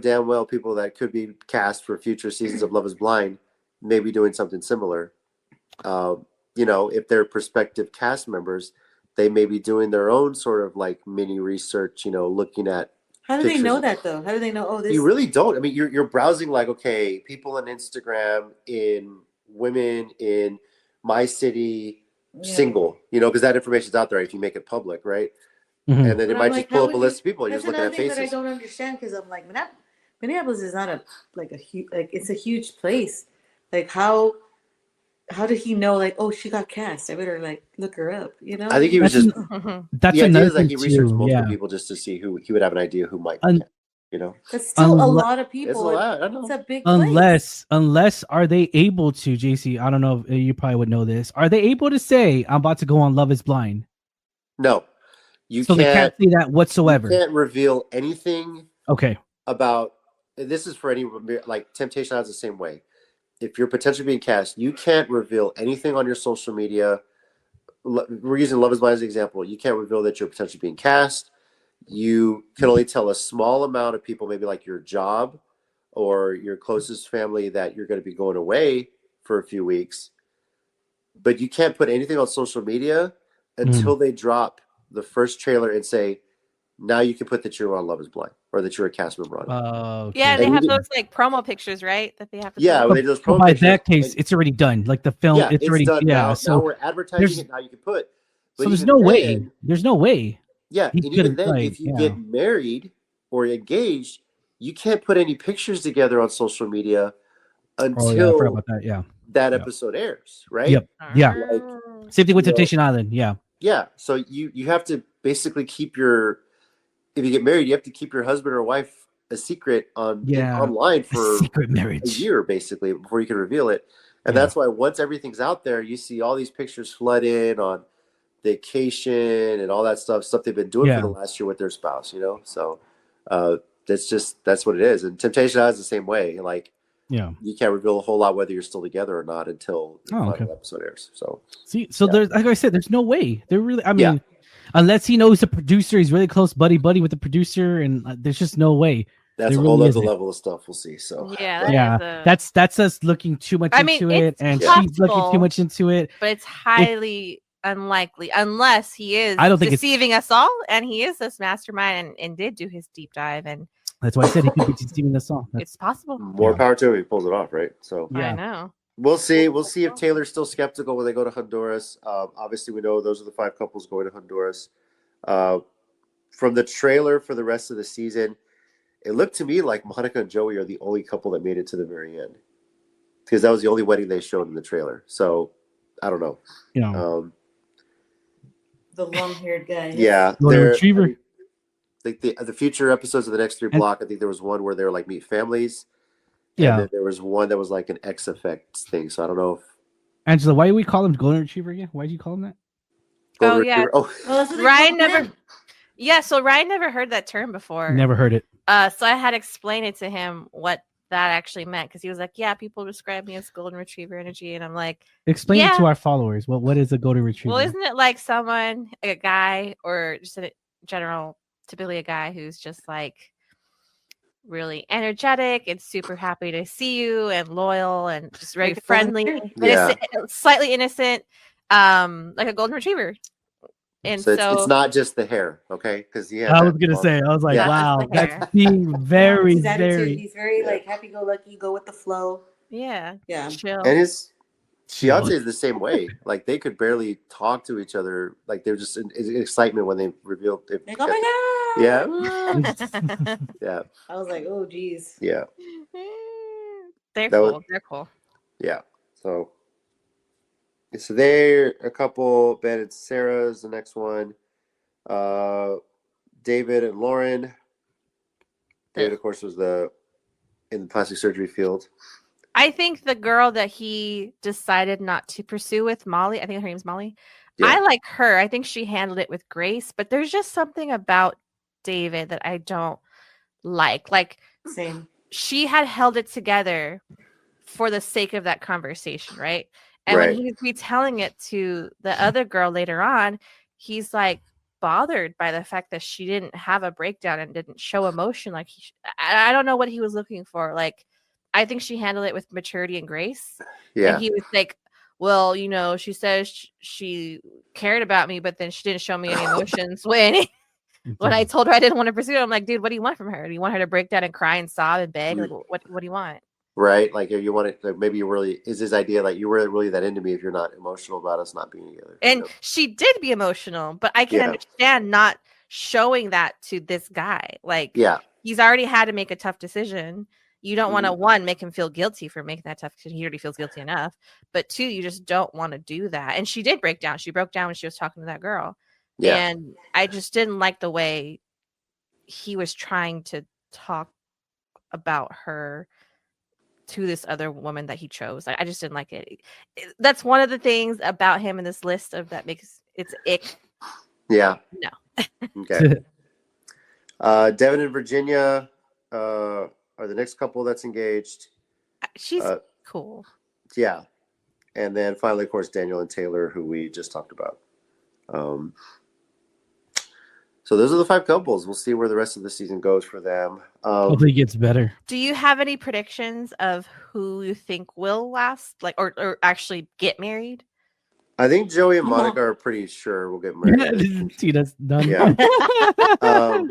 damn well people that could be cast for future seasons of Love Is Blind may be doing something similar. If they're prospective cast members, they may be doing their own sort of like mini research, looking at. How do they know that though? How do they know? Oh, this. You really don't. I mean, you're browsing like, okay, people on Instagram in women in my city single, because that information's out there if you make it public, right? Mm-hmm. And then it might just pull up a list of people. You're just looking at faces. That I don't understand because I'm like, Minneapolis is not a huge, it's a huge place. Like how did he know? Like, oh, she got cast. I better look her up. I think he was just. That's the idea is that he researched multiple people just to see who he would have an idea who might. That's still a lot of people. It's a lot. I know. It's a big place. Unless are they able to, JC? I don't know if you probably would know this. Are they able to say I'm about to go on Love Is Blind? No, they can't say that whatsoever. You can't reveal anything. Okay. About this is for any Temptation Island's the same way. If you're potentially being cast, you can't reveal anything on your social media. We're using Love Is Blind as an example. You can't reveal that you're potentially being cast. You can only tell a small amount of people, maybe like your job or your closest family, that you're going to be going away for a few weeks. But you can't put anything on social media until they drop the first trailer and say, now you can put that you're on Love Is Blind or that you're a cast member on it. Okay. Yeah, and they have those promo pictures, right? That they have to they do those promo by pictures. That case, it's already done. Like the film, it's already done. Yeah, now we're advertising it. Now you can put. So there's no way. There's no way. Yeah, and even then, if you get married or engaged, you can't put any pictures together on social media until that episode airs, right? Yep. Yeah. Same thing with Temptation Island. Yeah. Yeah. So you have to basically keep if you get married, you have to keep your husband or wife a secret online for secret marriage. A year, basically, before you can reveal it. And that's why once everything's out there, you see all these pictures flood in on vacation and all that stuff they've been doing for the last year with their spouse, So that's what it is. And Temptation Island is the same way. You can't reveal a whole lot whether you're still together or not until the final episode airs. So there's, like I said, there's no way. They're really, I mean, unless he knows the producer, he's really close buddy with the producer, and there's just no way. That's a whole other level of stuff we'll see. So that's us looking too much into it, and she's looking too much into it. But it's highly unlikely unless he is deceiving us all, and he is this mastermind and did do his deep dive, and that's why I said he could be deceiving us all. It's possible. More power to him. He pulls it off, right? So I know. We'll see. We'll see if Taylor's still skeptical when they go to Honduras. Obviously, we know those are the 5 couples going to Honduras. From the trailer for the rest of the season, it looked to me like Monica and Joey are the only couple that made it to the very end, because that was the only wedding they showed in the trailer. So I don't know. The long-haired guy. Yeah, retriever. The future episodes of the next 3 block, I think there was one where they were meet families. And then there was one that was an X Effects thing. So I don't know if Angela, why do we call him Golden Retriever again? Why do you call him that? Golden Retriever? Ryan never. Yeah, so Ryan never heard that term before. Never heard it. So I had to explain it to him what that actually meant, because he was like, "Yeah, people describe me as Golden Retriever energy," and I'm like, "Explain it to our followers. What is a Golden Retriever?" Well, isn't it like someone, a guy, or just in general, typically a guy who's just really energetic and super happy to see you and loyal and just very friendly, slightly innocent, like a Golden Retriever. And so it's not just the hair, okay? Because I was gonna say, I was like, wow, that's being very, very. He's very happy-go-lucky, go with the flow. Yeah, chill. And Beyonce is the same way. Like they could barely talk to each other. Like they're just in excitement when they revealed. Like, oh my Yeah, yeah, I was like, oh geez. yeah. They're That was cool. They're cool. yeah. So they're a couple. Ben and Sarah's the next one. David and Lauren. David, of course, was in the plastic surgery field. I think the girl that he decided not to pursue with Molly, I think her name's Molly. Yeah. I like her. I think she handled it with grace, but there's just something about David that I don't like. Like Same. she had held it together for the sake of that conversation, right? And Right. when he was retelling it to the other girl later on, he's like bothered by the fact that she didn't have a breakdown and didn't show emotion. Like I don't know what he was looking for. Like I think she handled it with maturity and grace. Yeah. And he was like, well, you know, she says she cared about me, but then she didn't show me any emotions when I told her I didn't want to pursue it. I'm like, dude, what do you want from her? Do you want her to break down and cry and sob and beg? Like, what do you want? Right. Like if you want it, like maybe you really is his idea. Like you were really that into me if you're not emotional about us not being together. And she did be emotional, but I can understand not showing that to this guy. Like, he's already had to make a tough decision. You don't want to, make him feel guilty for making that tough decision. He already feels guilty enough. But 2, you just don't want to do that. And she did break down. She broke down when she was talking to that girl. Yeah. And I just didn't like the way he was trying to talk about her to this other woman that he chose. I just didn't like it. That's one of the things about him in this list of that makes it's ick. Yeah. No. Okay. Devin and Virginia are the next couple that's engaged. She's cool. Yeah. And then finally, of course, Daniel and Taylor, who we just talked about. So those are the 5 couples. We'll see where the rest of the season goes for them. Hopefully it gets better. Do you have any predictions of who you think will last, like, or actually get married? I think Joey and Monica are pretty sure we'll get married. Tina's done. Yeah.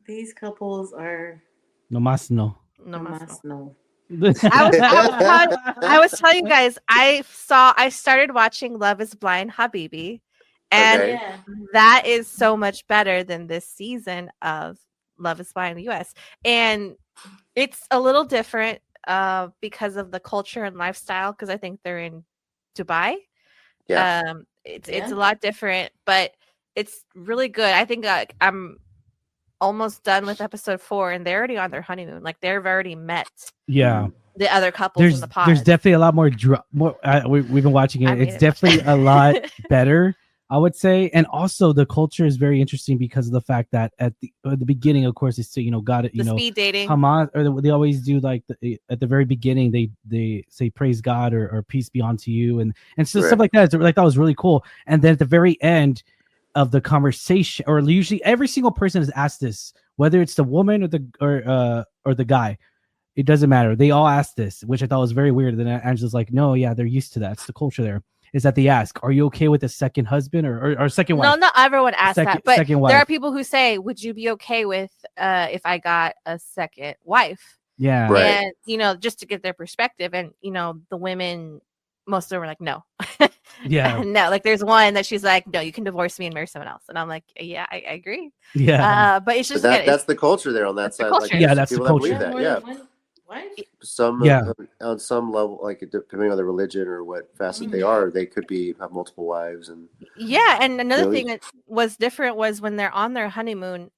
These couples are No más no. no más no. I was telling you guys, I started watching Love is Blind Habibi, and that is so much better than this season of Love is Blind in the US. And it's a little different because of the culture and lifestyle, because I think they're in Dubai. Yeah. It's a lot different, but it's really good. I think I'm almost done with episode 4, and they're already on their honeymoon. Like they've already met. Yeah. The other couples in the pod. There's definitely a lot more. We've been watching it. It's definitely a lot better, I would say. And also the culture is very interesting because of the fact that at the beginning, of course, it's got it. Speed dating. Hamas, or they always do like at the very beginning they say praise God or peace be unto you and so stuff like that. Like that was really cool. And then at the very end of the conversation, or usually every single person has asked this, whether it's the woman or the guy. It doesn't matter. They all asked this, which I thought was very weird. Then Angela's like, no, yeah, they're used to that. It's the culture there. Is that they ask, are you okay with a second husband or second wife? No, not everyone asked that. But there are people who say, would you be okay with if I got a second wife? Yeah. Right. And, just to get their perspective. And, the women, most of them were like, no. Yeah. No, like there's one that she's like, no, you can divorce me and marry someone else. And I'm like, yeah, I agree. Yeah. But it's just that's the culture there on that side. Like, yeah, that's the culture. That believe that. Yeah. Some on some level, like depending on the religion or what facet they are, they could have multiple wives. And and another thing that was different was when they're on their honeymoon,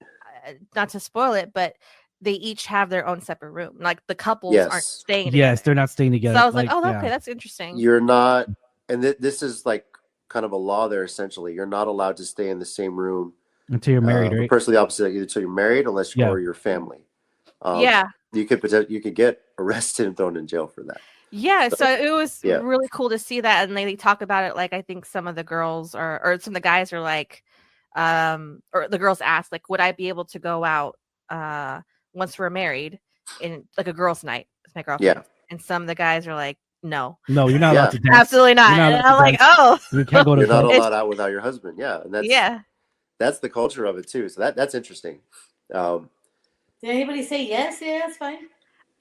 not to spoil it, but they each have their own separate room. Like the couples aren't staying together. Yes, they're not staying together. So I was like, okay, that's interesting. You're not, and this is like kind of a law there. Essentially, you're not allowed to stay in the same room until you're married, right? Personally, opposite, either until you're married, unless you're your family. You could get arrested and thrown in jail for that. Yeah, so it was really cool to see that, and they talk about it. Like I think some of the girls or some of the guys are like, or the girls asked like, would I be able to go out once we're married in like a girls' night with my girlfriend? Yeah. And some of the guys are like, no, you're not allowed to dance. Absolutely not. And I'm like, oh, you can't go to. You're not allowed out without your husband. Yeah, and that's the culture of it too. So that's interesting. Did anybody say yes? Yeah, that's fine.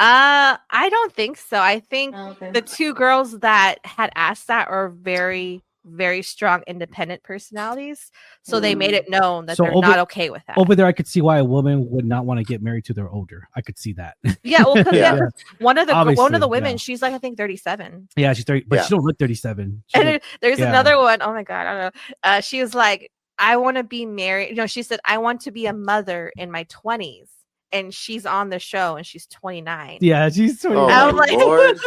I don't think so. I think Oh, okay. the two girls that had asked that are very, very strong independent personalities. So they made it known that So they're not okay with that. Over there, I could see why a woman would not want to get married to their older. I could see that. Yeah, well, because Yeah. one of the Obviously, women, yeah. she's like I think 37, Yeah, she's 30, but Yeah. she don't look 37. She and look- there's yeah. another one. Oh my god, I don't know. She was like, I want to be married. You know, she said I want to be a mother in my 20s, and she's on the show and she's 29. Yeah, she's 29. Oh I'm my like- lord!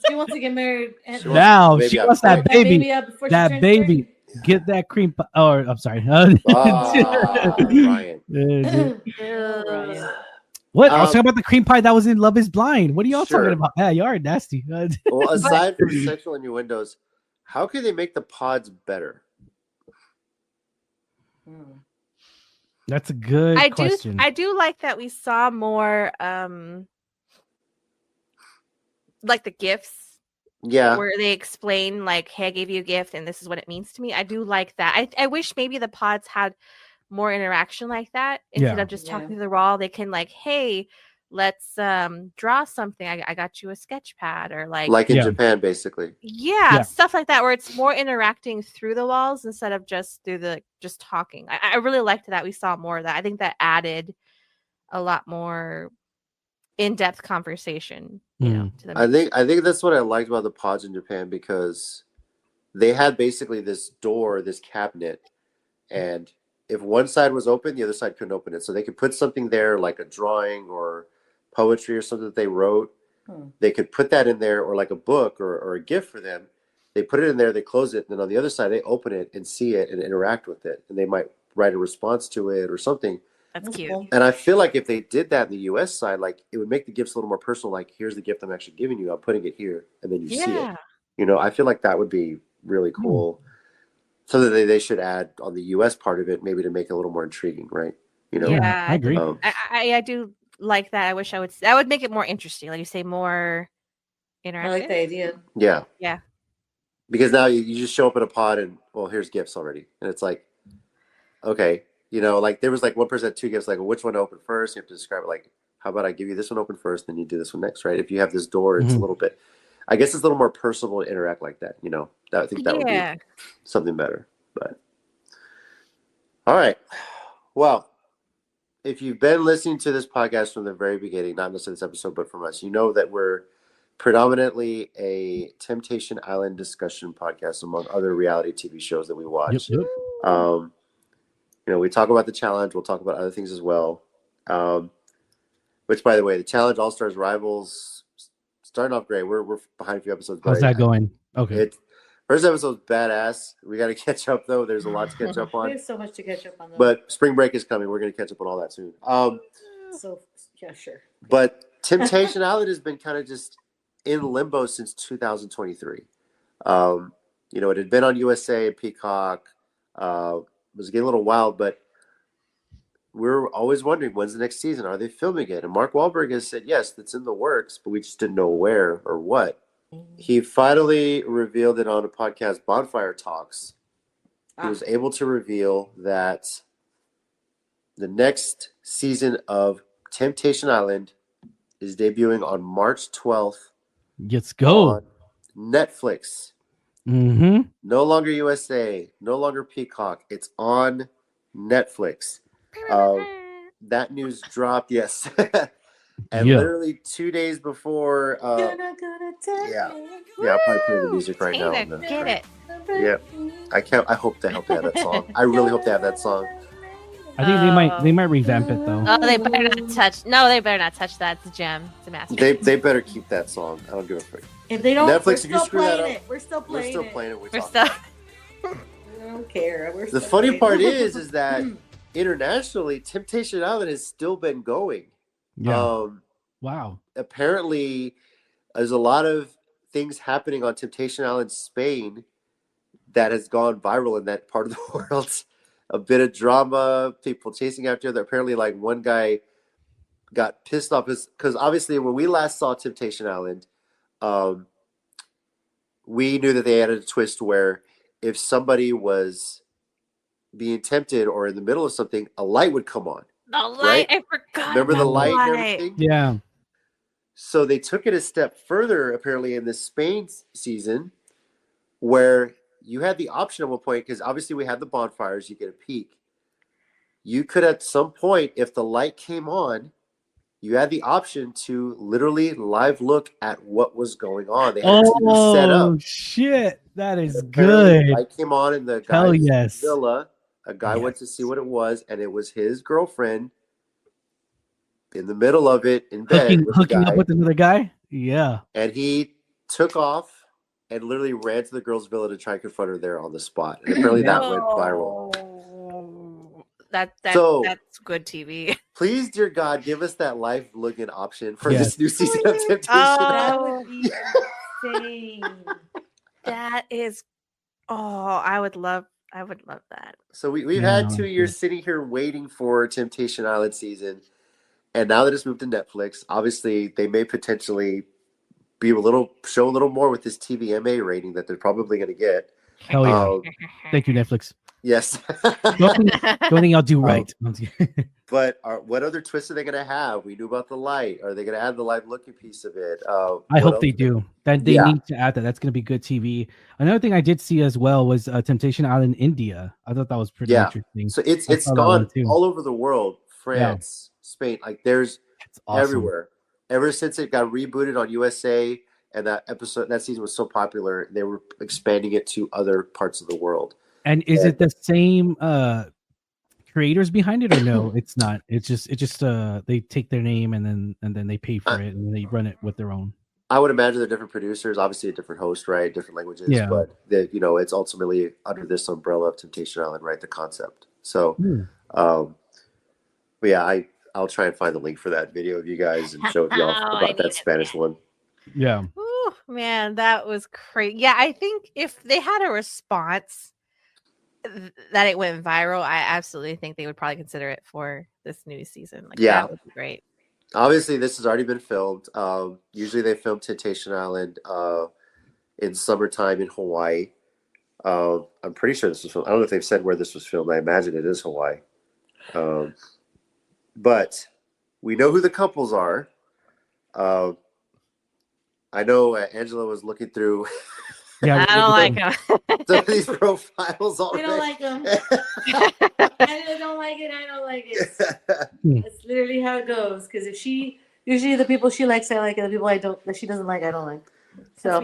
She wants to get married. And She wants Now the baby she out wants that quick. baby. out before she That turns baby. 30. Get that cream pie. Or I'm sorry. Ah, Ryan. Oh, Ryan. What? I was talking about the cream pie that was in Love Is Blind. What are y'all Sure. talking about? Yeah, you are nasty. Well, aside from sexual innuendos, how can they make the pods better? That's a good question. I do like that we saw more like the gifts. Yeah. Where they explain like, hey, I gave you a gift and this is what it means to me. I do like that. I wish maybe the pods had more interaction like that instead Yeah. of just talking to the raw. They can like, hey, let's draw something. I got you a sketch pad or like in Yeah. Japan, basically. yeah, stuff like that where it's more interacting through the walls instead of just through the just talking. I really liked that we saw more of that. I think that added a lot more in-depth conversation, you know, to the I think that's what I liked about the pods in Japan, because they had basically this door, this cabinet, and if one side was open, the other side couldn't open it. So they could put something there, like a drawing or poetry or something that they wrote. They could put that in there, or like a book or a gift for them. They put it in there, they close it, and then on the other side, they open it and see it and interact with it. And they might write a response to it or something. That's cute. Cool. And I feel like if they did that in the US side, like it would make the gifts a little more personal. Like, here's the gift I'm actually giving you. I'm putting it here, and then you see it. Yeah. You know, I feel like that would be really cool. So that they should add on the US part of it, maybe to make it a little more intriguing, right? You know, Yeah, I agree. I do like that. I wish I would make it more interesting. Like you say, more interactive. I like the idea. Yeah. Yeah. Because now you just show up in a pod and, well, here's gifts already. And it's like, okay, you know, like there was like one person had two gifts, like, well, which one to open first? You have to describe it like, how about I give you this one open first, then you do this one next, right? If you have this door, it's a little bit, I guess it's a little more personal to interact like that, you know. I think that would be something better. But all right. Well, if you've been listening to this podcast from the very beginning, not necessarily this episode, but from us, you know that we're predominantly a Temptation Island discussion podcast among other reality TV shows that we watch. Yep. You know, we talk about the challenge. We'll talk about other things as well. Which, by the way, the challenge All Stars Rivals starting off great. We're behind a few episodes. How's that going? Okay. First episode's badass. We got to catch up though. There's a lot to catch up on. There's so much to catch up on. Though. But spring break is coming. We're going to catch up on all that soon. So yeah, sure. But Temptation Island has been kind of just in limbo since 2023. You know, it had been on USA, Peacock. It was getting a little wild, but we're always wondering, when's the next season? Are they filming it? And Mark Wahlberg has said, yes, it's in the works, but we just didn't know where or what. He finally revealed it on a podcast, Bonfire Talks. He was able to reveal that the next season of Temptation Island is debuting on March 12th. Let's go. On Netflix. No longer USA, no longer Peacock. It's on Netflix. That news dropped, yes. And literally 2 days before, I'll probably play the music right now. Get it. Yeah, I hope they have that song. I really hope they have that song. I think they might revamp it though. Oh, they better not touch. No, they better not touch that. It's a gem. It's a masterpiece. They better keep that song. I don't give a frick. If they don't, Netflix, if you screw that up, we're still playing it. We're still. I don't care. The funny part is that internationally, Temptation Island has still been going. Yeah. Wow. Apparently, there's a lot of things happening on Temptation Island, Spain, that has gone viral in that part of the world. A bit of drama, people chasing after them. Apparently, like one guy got pissed off because obviously when we last saw Temptation Island, we knew that they added a twist where if somebody was being tempted or in the middle of something, a light would come on. The light, right? I forgot. Remember the light and light. everything? Yeah. So they took it a step further, apparently, in the Spain season, where you had the option at one point, because obviously we had the bonfires, you get a peek. You could, at some point, if the light came on, you had the option to literally live look at what was going on. They had a TV set Oh up. shit, that And is apparently, the good. light came on in the Hell guy's yes. villa. A guy went to Yes. see what it was, and it was his girlfriend in the middle of it in bed with the Hooking up guy. with another guy. Yeah. And he took off and literally ran to the girl's villa to try and confront her there on the spot. And apparently Yeah. that went viral. That's good TV. Please, dear God, give us that live looking option for Yes. this new season of Temptation That Island. would be insane. That is, I would love that. So we've Yeah, had 2 years sitting here waiting for Temptation Island season. And now that it's moved to Netflix, obviously they may potentially show a little more with this TVMA rating that they're probably going to get. Hell yeah. Thank you, Netflix. Yes. Don't think I'll do right. But what other twists are they going to have? We knew about the light. Are they going to add the live looking piece of it? I hope they do. That they need to add that. That's going to be good TV. Another thing I did see as well was Temptation Island India. I thought that was pretty interesting. So it's gone all over the world. France, Spain, like there's everywhere. Ever since it got rebooted on USA and that season was so popular, they were expanding it to other parts of the world. And is it the same creators behind it or no? It's not. It's just they take their name and then they pay for it and they run it with their own. I would imagine they're different producers, obviously a different host, right? Different languages, but it's ultimately under this umbrella of Temptation Island, right? The concept. So, but yeah, I'll try and find the link for that video of you guys and show y'all about that Spanish one. Yeah. Ooh, man, that was crazy. Yeah, I think if they had a response that it went viral, I absolutely think they would probably consider it for this new season. Like, that would be great. Obviously, this has already been filmed. Usually they film Temptation Island in summertime in Hawaii. I'm pretty sure this was filmed. I don't know if they've said where this was filmed. I imagine it is Hawaii. But we know who the couples are. I know Angela was looking through. I don't like them. Some of these profiles already. I don't like them. I don't like it. I don't like it. That's literally how it goes. Because usually the people she likes, I like, and the people that she doesn't like, I don't like. So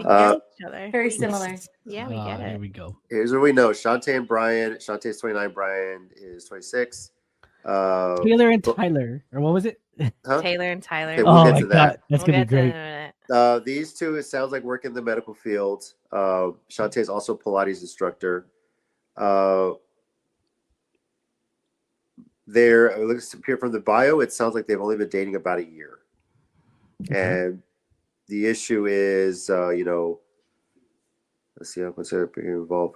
very similar. Yeah, we get it. Here we go. Here's what we know: Shantae and Brian. Shantae's 29. Brian is 26. Taylor and Tyler, or what was it? Huh? Taylor and Tyler. Okay, we'll get to that. That's gonna be great. These two, it sounds like, work in the medical field. Shantae is also a Pilates instructor. It looks here from the bio, it sounds like they've only been dating about a year. And the issue is, let's see, what's involved.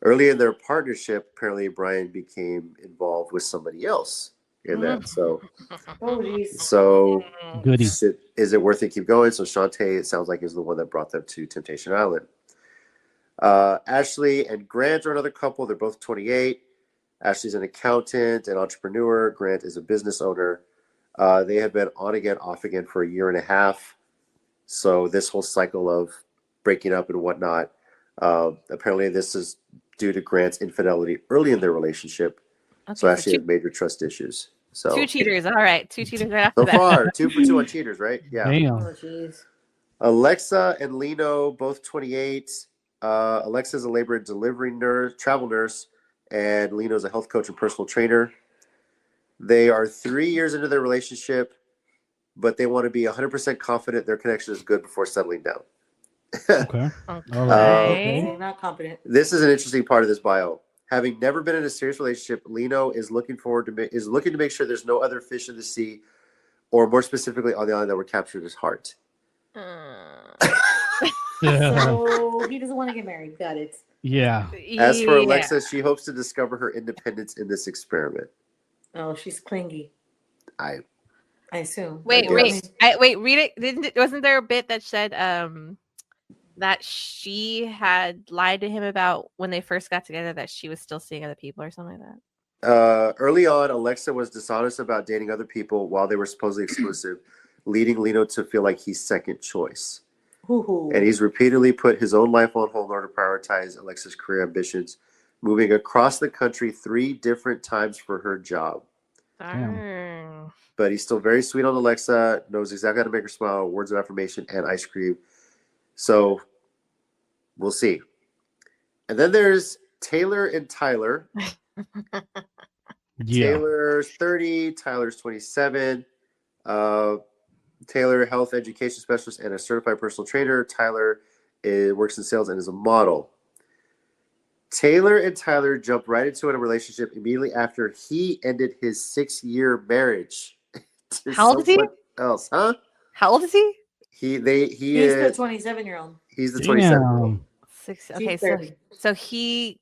Early in their partnership, apparently Brian became involved with somebody else in that. So, goody. Is it worth it? Keep going. So Shantae, it sounds like, is the one that brought them to Temptation Island. Ashley and Grant are another couple. They're both 28. Ashley's an accountant and entrepreneur. Grant is a business owner. They have been on again, off again for a year and a half. So this whole cycle of breaking up and whatnot, apparently this is due to Grant's infidelity early in their relationship. Okay, so Ashley had major trust issues. So 2 cheaters. All right. 2 cheaters right after so that. far, 2 for 2 on cheaters, right? Yeah. Damn. Oh, jeez. Alexa and Lino, both 28. Alexa's a labor and delivery travel nurse, and Lino's a health coach and personal trainer. They are 3 years into their relationship, but they want to be 100% confident their connection is good before settling down. Okay. Not confident. This is an interesting part of this bio. Having never been in a serious relationship, Lino is looking to make sure there's no other fish in the sea, or more specifically on the island that were captured his heart. So he doesn't want to get married. Got it. Yeah. As for Alexa, she hopes to discover her independence in this experiment. Oh, she's clingy. I assume. Wait, read it. Wasn't there a bit that said that she had lied to him about when they first got together, that she was still seeing other people or something like that? Early on, Alexa was dishonest about dating other people while they were supposedly exclusive, leading Lino to feel like he's second choice. Hoo-hoo. And he's repeatedly put his own life on hold in order to prioritize Alexa's career ambitions, moving across the country 3 different times for her job. Darn. But he's still very sweet on Alexa, knows exactly how to make her smile, words of affirmation, and ice cream. So we'll see. And then there's Taylor and Tyler. Taylor's 30, Tyler's 27. Taylor, health education specialist and a certified personal trainer. Tyler works in sales and is a model. Taylor and Tyler jumped right into a relationship immediately after he ended his 6-year marriage to How old is he? someone else. Huh? How old is he? He's the 27-year-old. He's the 27-year-old. Okay, so he's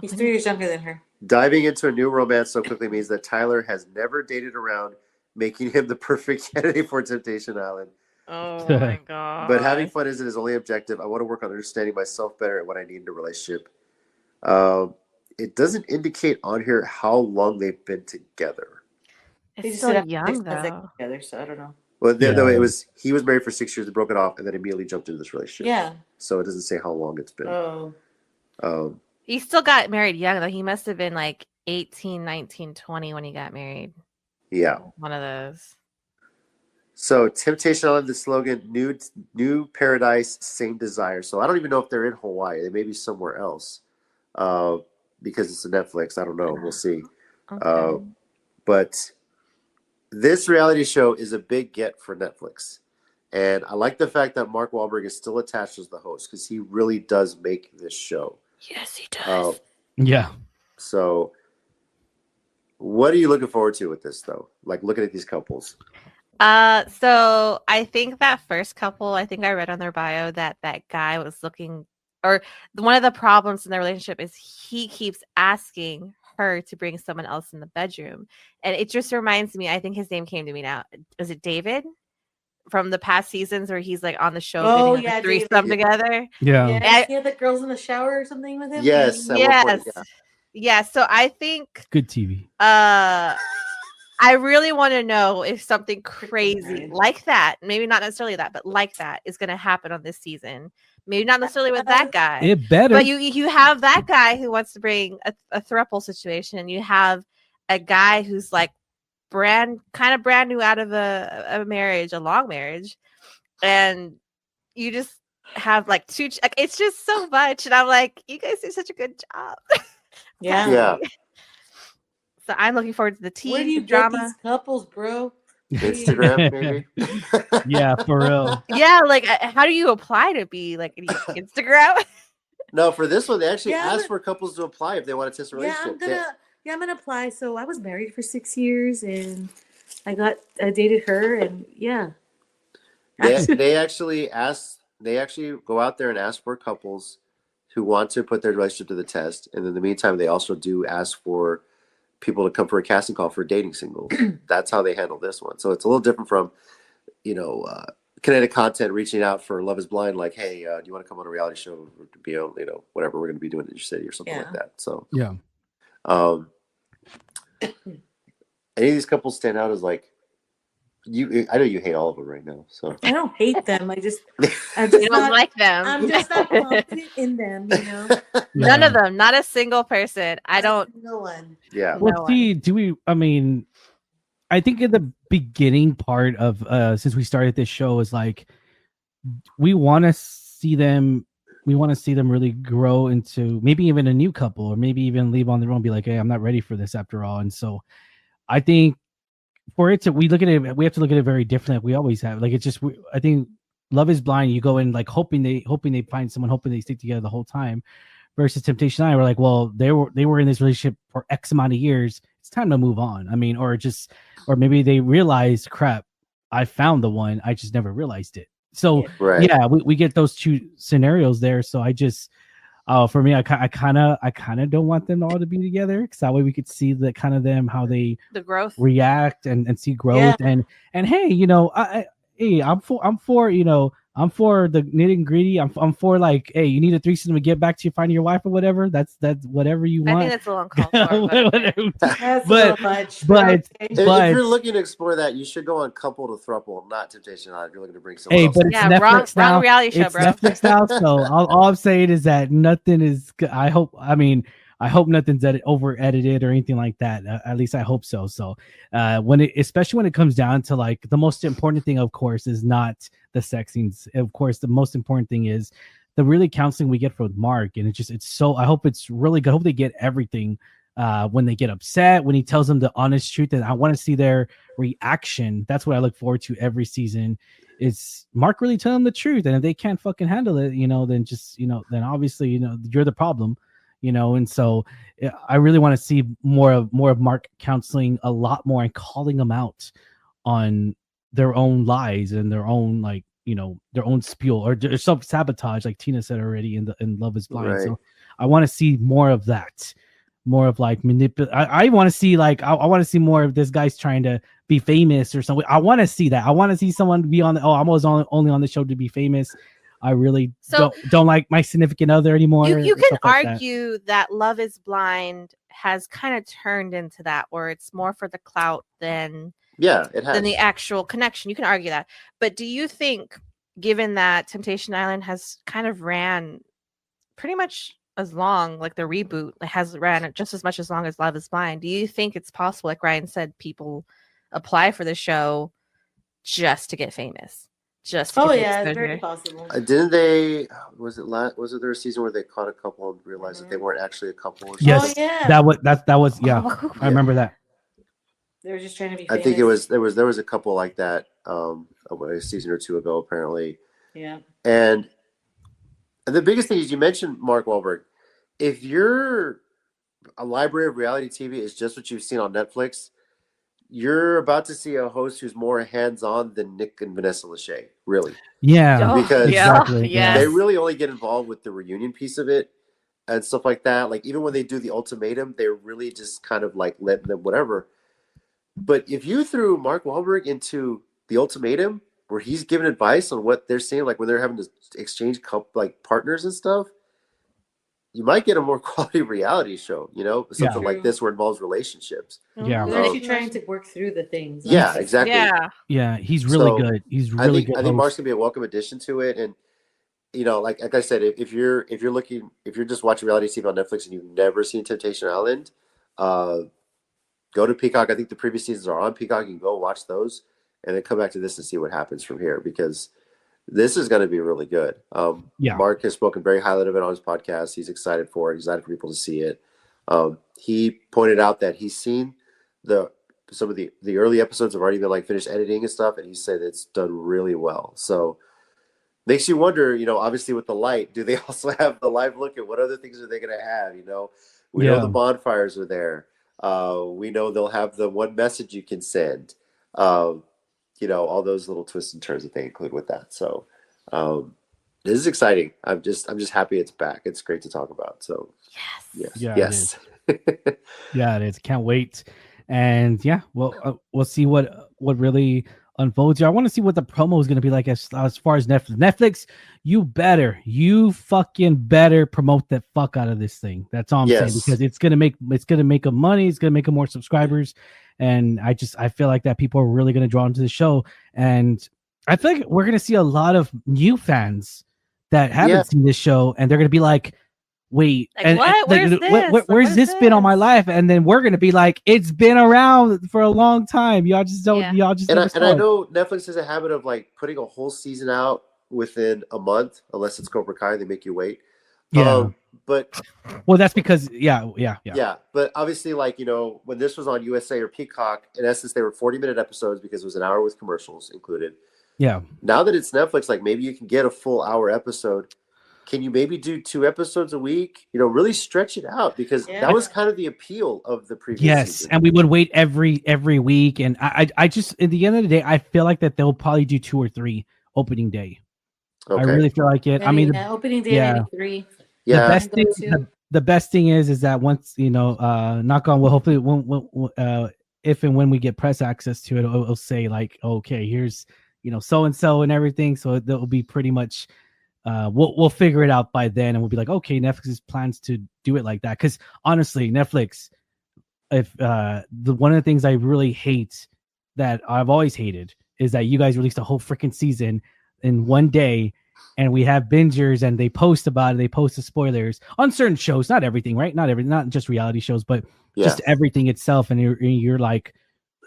3 years younger than her. Diving into a new romance so quickly means that Tyler has never dated around, making him the perfect candidate for Temptation Island. Oh my god! But having fun isn't his only objective. I want to work on understanding myself better and what I need in a relationship. It doesn't indicate on here how long they've been together. It's still young though. Together, so I don't know. Well, no, he was married for 6 years, and broke it off, and then immediately jumped into this relationship. Yeah. So it doesn't say how long it's been. Oh. He still got married young though. He must have been like 18, 19, 20 when he got married. Yeah. One of those. So Temptation Island, the slogan, new paradise, same desire. So I don't even know if they're in Hawaii. They may be somewhere else because it's a Netflix. I don't know. We'll see. Okay. But this reality show is a big get for Netflix. And I like the fact that Mark Wahlberg is still attached as the host because he really does make this show. Yes, he does. Yeah. So what are you looking forward to with this, though? Like looking at these couples? So I think that first couple, I think I read on their bio that guy was looking, or one of the problems in their relationship is he keeps asking her to bring someone else in the bedroom. And it just reminds me, I think his name came to me now. Is it David? From the past seasons where he's like on the show getting a threesome together. Yeah. He had the girls in the shower or something with him. Yes. Yeah. So I think good TV. I really want to know if something crazy like that, maybe not necessarily that, but like that is going to happen on this season. Maybe not necessarily with that guy. It better. But you have that guy who wants to bring a throuple situation. You have a guy who's like brand new out of a marriage, a long marriage, and you just have like two. It's just so much, and I'm like, you guys do such a good job. Yeah. So I'm looking forward to the tea. Where do you drama. get these couples, bro? Instagram, maybe. Yeah, for real. Yeah, like how do you apply to be like Instagram? No, for this one, they actually asked for couples to apply if they want to test a relationship. I'm gonna apply. So I was married for 6 years, and I dated her, and yeah. They actually go out there and ask for couples who want to put their relationship to the test, and in the meantime, they also do ask for people to come for a casting call for dating singles. That's how they handle this one. So it's a little different from, Kinetic Content reaching out for Love is Blind, like, hey, do you want to come on a reality show to be on, whatever we're going to be doing in your city or something like that. So yeah. Any of these couples stand out as like I know you hate all of them right now. So I don't hate them. I just don't like them. I'm just not confident in them, None of them, not a single person. No one. Yeah. Well, I think in the beginning part of since we started this show is like we want to see them really grow into maybe even a new couple, or maybe even leave on their own and be like, hey, I'm not ready for this after all. And so I think we have to look at it very differently. We always have. Like, it's just, I think Love is Blind, you go in like hoping they find someone, hoping they stick together the whole time, versus Temptation Island, we're like, well, they were in this relationship for X amount of years. It's time to move on. I mean, or maybe they realized, crap, I found the one. I just never realized it. So we get those two scenarios there. So I just, for me, I kind of don't want them all to be together, because that way we could see the kind of them, how they the growth react and see growth. And hey, I'm for I'm for the nitty and gritty. I'm for like, hey, you need a threesome to get back to you finding your wife or whatever. That's whatever you I think want. that's a little uncalled for. But Whatever. That's a but little much. but Okay. If but you're looking to explore that, you should go on Couple to Thruple, not Temptation Island. If you're looking to bring someone hey, else but in. it's yeah, wrong Netflix now. reality show, It's bro. Netflix now. So all I'm saying is that nothing is. I hope. I mean, I hope nothing's over edited or anything like that. At least I hope so. So especially when it comes down to like the most important thing, of course, is not the sex scenes. Of course, the most important thing is the really counseling we get from Mark, and it's so. I hope it's really good. I hope they get everything. When they get upset, when he tells them the honest truth, and I want to see their reaction. That's what I look forward to every season. Is Mark really telling them the truth? And if they can't fucking handle it, then just then obviously you're the problem. And so I really want to see more of Mark counseling a lot more and calling them out on their own lies and their own their own spiel or self sabotage, like Tina said already in Love Is Blind. Right. So I want to see more of that, more of like I want to see like I want to see more of this guy's trying to be famous or something. I want to see that. I want to see someone be on I was only on the show to be famous. I really don't like my significant other anymore. You can like argue that Love Is Blind has kind of turned into that, where it's more for the clout than it has. than the actual connection. You can argue that, but do you think, given that Temptation Island has kind of ran pretty much as long, like the reboot has ran just as much as long as Love Is Blind, do you think it's possible, like Ryan said, people apply for the show just to get famous? Just to get It's very possible. Didn't they? Was it there a season where they caught a couple and realized that they weren't actually a couple? Or yes, something? that was I remember that. They were just trying to be I famous. think there was a couple like that a season or two ago apparently. Yeah. And the biggest thing is you mentioned Mark Wahlberg. If you're a library of reality TV is just what you've seen on Netflix, you're about to see a host who's more hands-on than Nick and Vanessa Lachey, really. Yeah, because exactly. They really only get involved with the reunion piece of it and stuff like that. Like even when they do the ultimatum, they're really just kind of like letting them whatever. But if you threw Mark Wahlberg into the ultimatum, where he's giving advice on what they're saying, like when they're having to exchange like partners and stuff, you might get a more quality reality show, something like this where it involves relationships. Yeah. They're actually trying to work through the things. Yeah, exactly. Yeah, he's really good. He's really good. I think Mark's gonna be a welcome addition to it. And like I said, if you're just watching reality TV on Netflix and you've never seen Temptation Island, go to Peacock. I think the previous seasons are on Peacock. You can go watch those and then come back to this and see what happens from here, because this is going to be really good. Mark has spoken very highly of it on his podcast. He's excited for it. He's excited for people to see it. He pointed out that he's seen some of the early episodes have already been like finished editing and stuff, and he said it's done really well. So makes you wonder, obviously with the light, do they also have the live look at what other things are they going to have? We know the bonfires are there. We know they'll have the one message you can send. All those little twists and turns that they include with that. So this is exciting. I'm just happy it's back. It's great to talk about. So yes. Yeah, it is. Can't wait. And we'll see what really unfolds here. I want to see what the promo is going to be like as far as Netflix. Netflix, you fucking better promote the fuck out of this thing. That's all I'm saying, because it's gonna make them money. It's gonna make them more subscribers, and I feel like that people are really gonna draw into the show, and I feel like we're gonna see a lot of new fans that haven't seen this show, and they're gonna be like, wait, where's this been all my life? And then we're gonna be like, it's been around for a long time. Y'all just don't. Y'all just. And I know Netflix has a habit of like putting a whole season out within a month, unless it's Cobra Kai. They make you wait. Yeah. But that's because yeah. But obviously, like when this was on USA or Peacock, in essence, they were 40-minute episodes because it was an hour with commercials included. Yeah. Now that it's Netflix, like maybe you can get a full hour episode. Can you maybe do 2 episodes a week? Really stretch it out, because that was kind of the appeal of the previous season. And we would wait every week. And I just, at the end of the day, I feel like that they'll probably do 2 or 3 opening day. Okay. I really feel like it. Opening day, maybe 3. Yeah. The best thing is that once, knock on wood, hopefully it won't, if and when we get press access to it, it'll say like, okay, here's so and so and everything. So that will be pretty much. We'll figure it out by then, and we'll be like, okay, Netflix plans to do it like that. Because honestly, Netflix, if one of the things I really hate that I've always hated is that you guys released a whole freaking season in one day, and we have bingers and they post about it. They post the spoilers on certain shows, not everything, right? Not everything, not just reality shows, but just everything itself. And you're like,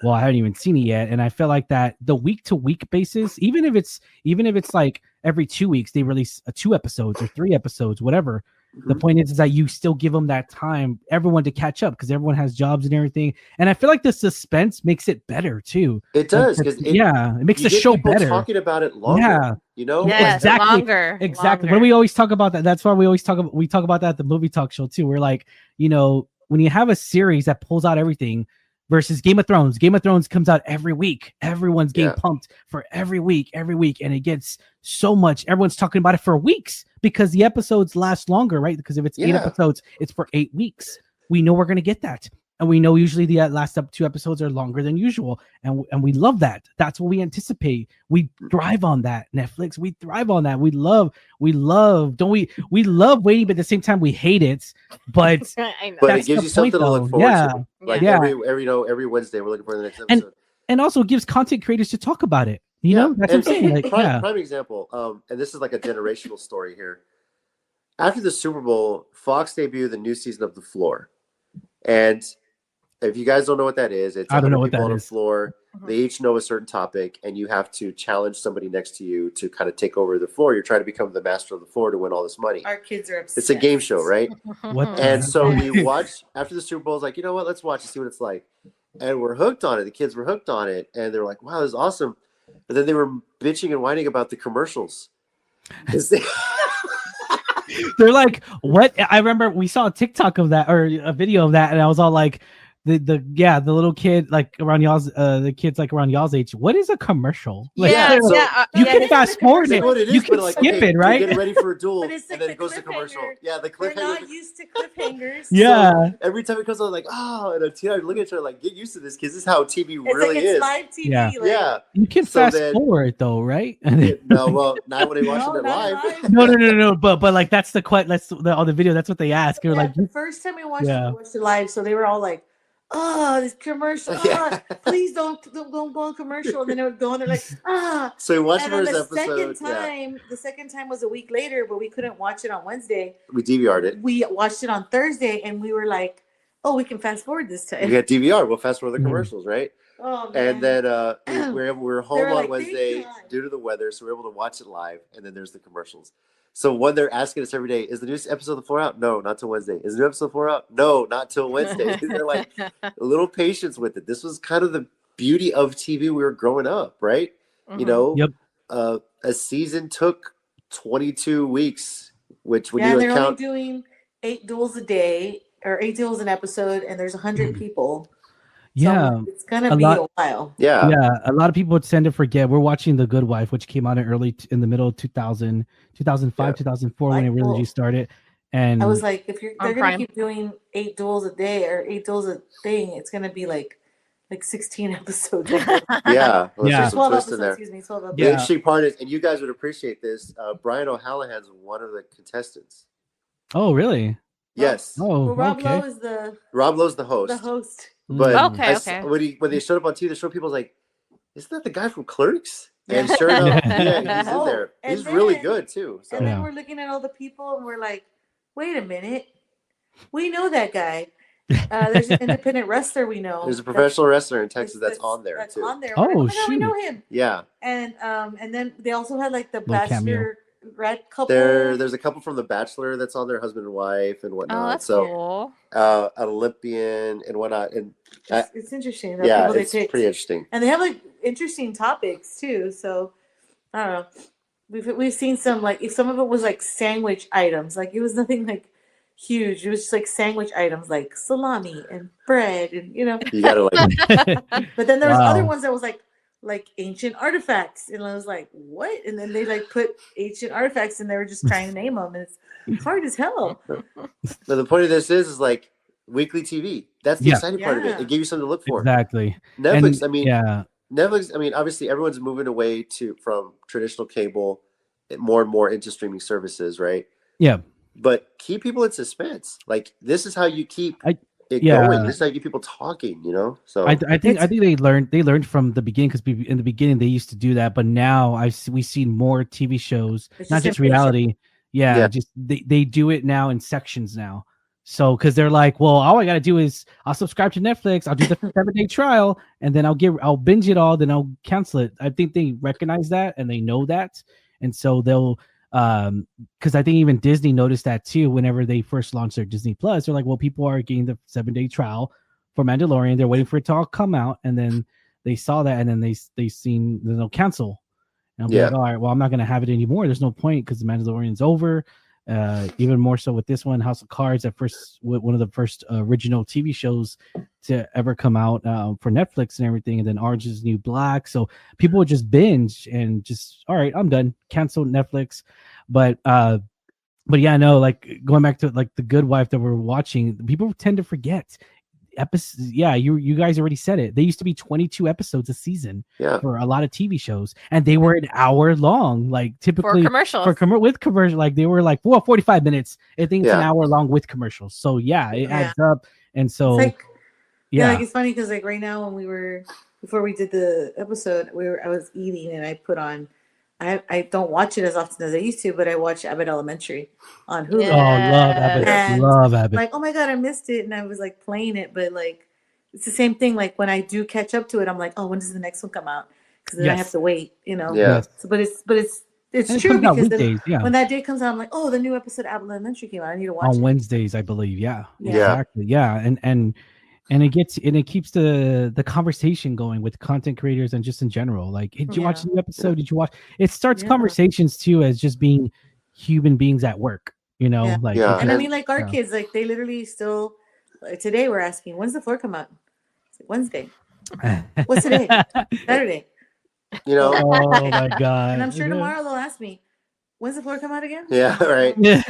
well, I haven't even seen it yet. And I feel like that the week to week basis, even if it's like every 2 weeks, they release 2 episodes or 3 episodes, whatever. The point is that you still give them that time, everyone to catch up, because everyone has jobs and everything. And I feel like the suspense makes it better too. It does, because it makes the show better. Talking about it longer, Yes, exactly, longer. When we always talk about that, that's why we talk about that at the movie talk show too. We're like, when you have a series that pulls out everything. Versus Game of Thrones. Game of Thrones comes out every week. Everyone's getting pumped for every week, and it gets so much. Everyone's talking about it for weeks because the episodes last longer, right? Because if it's 8 episodes, it's for 8 weeks. We know we're going to get that. And we know usually the last 2 episodes are longer than usual. And we love that. That's what we anticipate. We thrive on that, Netflix. We thrive on that. We love, don't we? We love waiting, but at the same time, we hate it. But I know. But it gives you something to look forward to. Like every Wednesday, we're looking for the next episode. And also gives content creators to talk about it. That's what I'm saying. Like, prime example, and this is like a generational story here. After the Super Bowl, Fox debuted the new season of The Floor. And if you guys don't know what that is, it's I don't know what people that on is. the floor. They each know a certain topic, and you have to challenge somebody next to you to kind of take over the floor. You're trying to become the master of the floor to win all this money. Our kids are obsessed. It's a game show, right? And so we watch after the Super Bowl. It's like, you know what? Let's watch and see what it's like. And we're hooked on it. The kids were hooked on it, and they're like, "Wow, this is awesome!" But then they were bitching and whining about the commercials. They're like, what? I remember we saw a TikTok of that or a video of that, and I was all like, the little kid like around y'all's the kids like around y'all's age. What is a commercial? Like, you can fast forward it. You can skip it, right? Get ready for a duel, But it's like and then the it goes to commercial. cliffhanger. Yeah, the We're cliffhanger. not used to cliffhangers. Yeah. So every time it comes on, like, oh, and a teenager look at each other like, get used to this, kids. This is how TV It's really like it's is. live TV. Yeah. Yeah. You can fast forward though, right? No, well, not when they watching it live. No. But like that's the on the video. That's what they ask. You're like, the first time we watched it live, so they were all like, "Oh, this commercial! Please don't go on commercial." And then it would go on. They're like, "Ah." So we watched and the then first the episode. the second time was a week later, but we couldn't watch it on Wednesday. We DVR'd it. We watched it on Thursday, and we were like, "Oh, we can fast forward this time." We got DVR. We'll fast forward the commercials, right? Oh, man. And then we were home on like, Wednesday due to the weather, so we were able to watch it live. And then there's the commercials. So when they're asking us every day, is the new episode of The Floor out? No, not till Wednesday. Is the new episode of The Floor out? No, not till Wednesday. They're like a little patience with it. This was kind of the beauty of TV we were growing up, right? A season took 22 weeks, which when you they're account only doing 8 duels a day or 8 duels an episode, and there's 100 people. So it's gonna be a while. Yeah. A lot of people tend to forget. We're watching The Good Wife, which came out in the middle of 2005, 2004 when it really started. And I was like, if they're gonna keep doing 8 duels a day or 8 duels a thing, it's gonna be like 16 episodes. 12 episodes. Excuse me, 12 episodes. The interesting part is, and you guys would appreciate this. Brian O'Hallahan's one of the contestants. Oh, really? Yes. Oh, well, Rob Lowe's the host. The host. But when they showed up on TV, the show people was like, "Isn't that the guy from Clerks?" And sure enough, he's in there. He's really good too. So. And then we're looking at all the people, and we're like, "Wait a minute, we know that guy." There's an independent wrestler we know. There's a professional wrestler in Texas that's on there too. On there. Oh, shoot. We know him. Yeah. And then they also had like the Bachelor red couple. There's a couple from The Bachelor that's on there, husband and wife and whatnot. Oh, that's cool. An Olympian and whatnot. And it's interesting. It's pretty interesting. And they have like interesting topics too. So I don't know. We've seen some like if some of it was like sandwich items, like it was nothing like huge. It was just like sandwich items like salami and bread and you gotta like. But then there was other ones that was like ancient artifacts, and I was like, what? And then they like put ancient artifacts, and they were just trying to name them, and it's hard as hell. Now the point of this is like weekly TV. That's the exciting part of it. It gave you something to look for. Exactly. Netflix. And, Netflix. I mean, obviously, everyone's moving away from traditional cable, more and more into streaming services, right? Yeah. But keep people in suspense. Like this is how you keep I it going. yeah. This is how you get people talking. I, So I think I It's think they learned from the beginning because in the beginning they used to do that, but now we've seen more TV shows, it's not just just impatient. reality. Yeah, yeah, just they do it now in sections now. So because they're like, well, all I gotta do is I'll subscribe to Netflix, I'll do the 7 day trial, and then I'll binge it all, then I'll cancel it. I think they recognize that and they know that, and so they'll because I think even Disney noticed that too. Whenever they first launched their Disney Plus, they're like, well, people are getting the 7 day trial for Mandalorian. They're waiting for it to all come out, and then they saw that, and then they seen then they'll cancel. And I'll be yeah, like, all right, well, I'm not gonna have it anymore. There's no point because the Mandalorian's over. Even more so with this one, House of Cards, one of the first original TV shows to ever come out for Netflix and everything, and then Orange is the New Black. So people would just binge and just, all right, I'm done, cancel Netflix. But yeah, no, like going back to like the Good Wife that we're watching, people tend to forget episodes. Yeah, you guys already said it. They used to be 22 episodes a season yeah, for a lot of TV shows, and they were an hour long. Like For typically commercials. with commercial, like they were like 45 minutes. I think it's an yeah, hour long with commercials. So yeah, it Yeah. adds up. And It's so like yeah, like yeah, it's funny because like right now before we did the episode, I was eating and I put on. I don't watch it as often as I used to, but I watch Abbott Elementary on Hulu. oh, love Abbott, yeah, And love Abbott. like, oh my god, I missed it, and I was like playing it, but like it's the same thing. Like when I do catch up to it, I'm like, oh, when does the next one come out? Because then I have Yes, to wait. yeah. yes, So, but it's and it true comes out because then weekdays. Yeah, when that day comes out, I'm like, oh, the new episode of Abbott Elementary came out. I need to watch on it. Wednesdays, I believe. Yeah, Yeah. Yeah. exactly. Yeah, and it keeps the conversation going with content creators and just in general. Like, hey, did you watch Yeah. the new episode? Did you watch? It starts Yeah. conversations too as just being human beings at work. Yeah. Like Yeah, And I and mean, like our yeah. kids, like they literally still. Like today, we're asking, when's the floor come out? It's like, Wednesday. What's today? Saturday. Oh my And god! I'm sure tomorrow they'll ask me, when's the floor come out again? yeah, right. They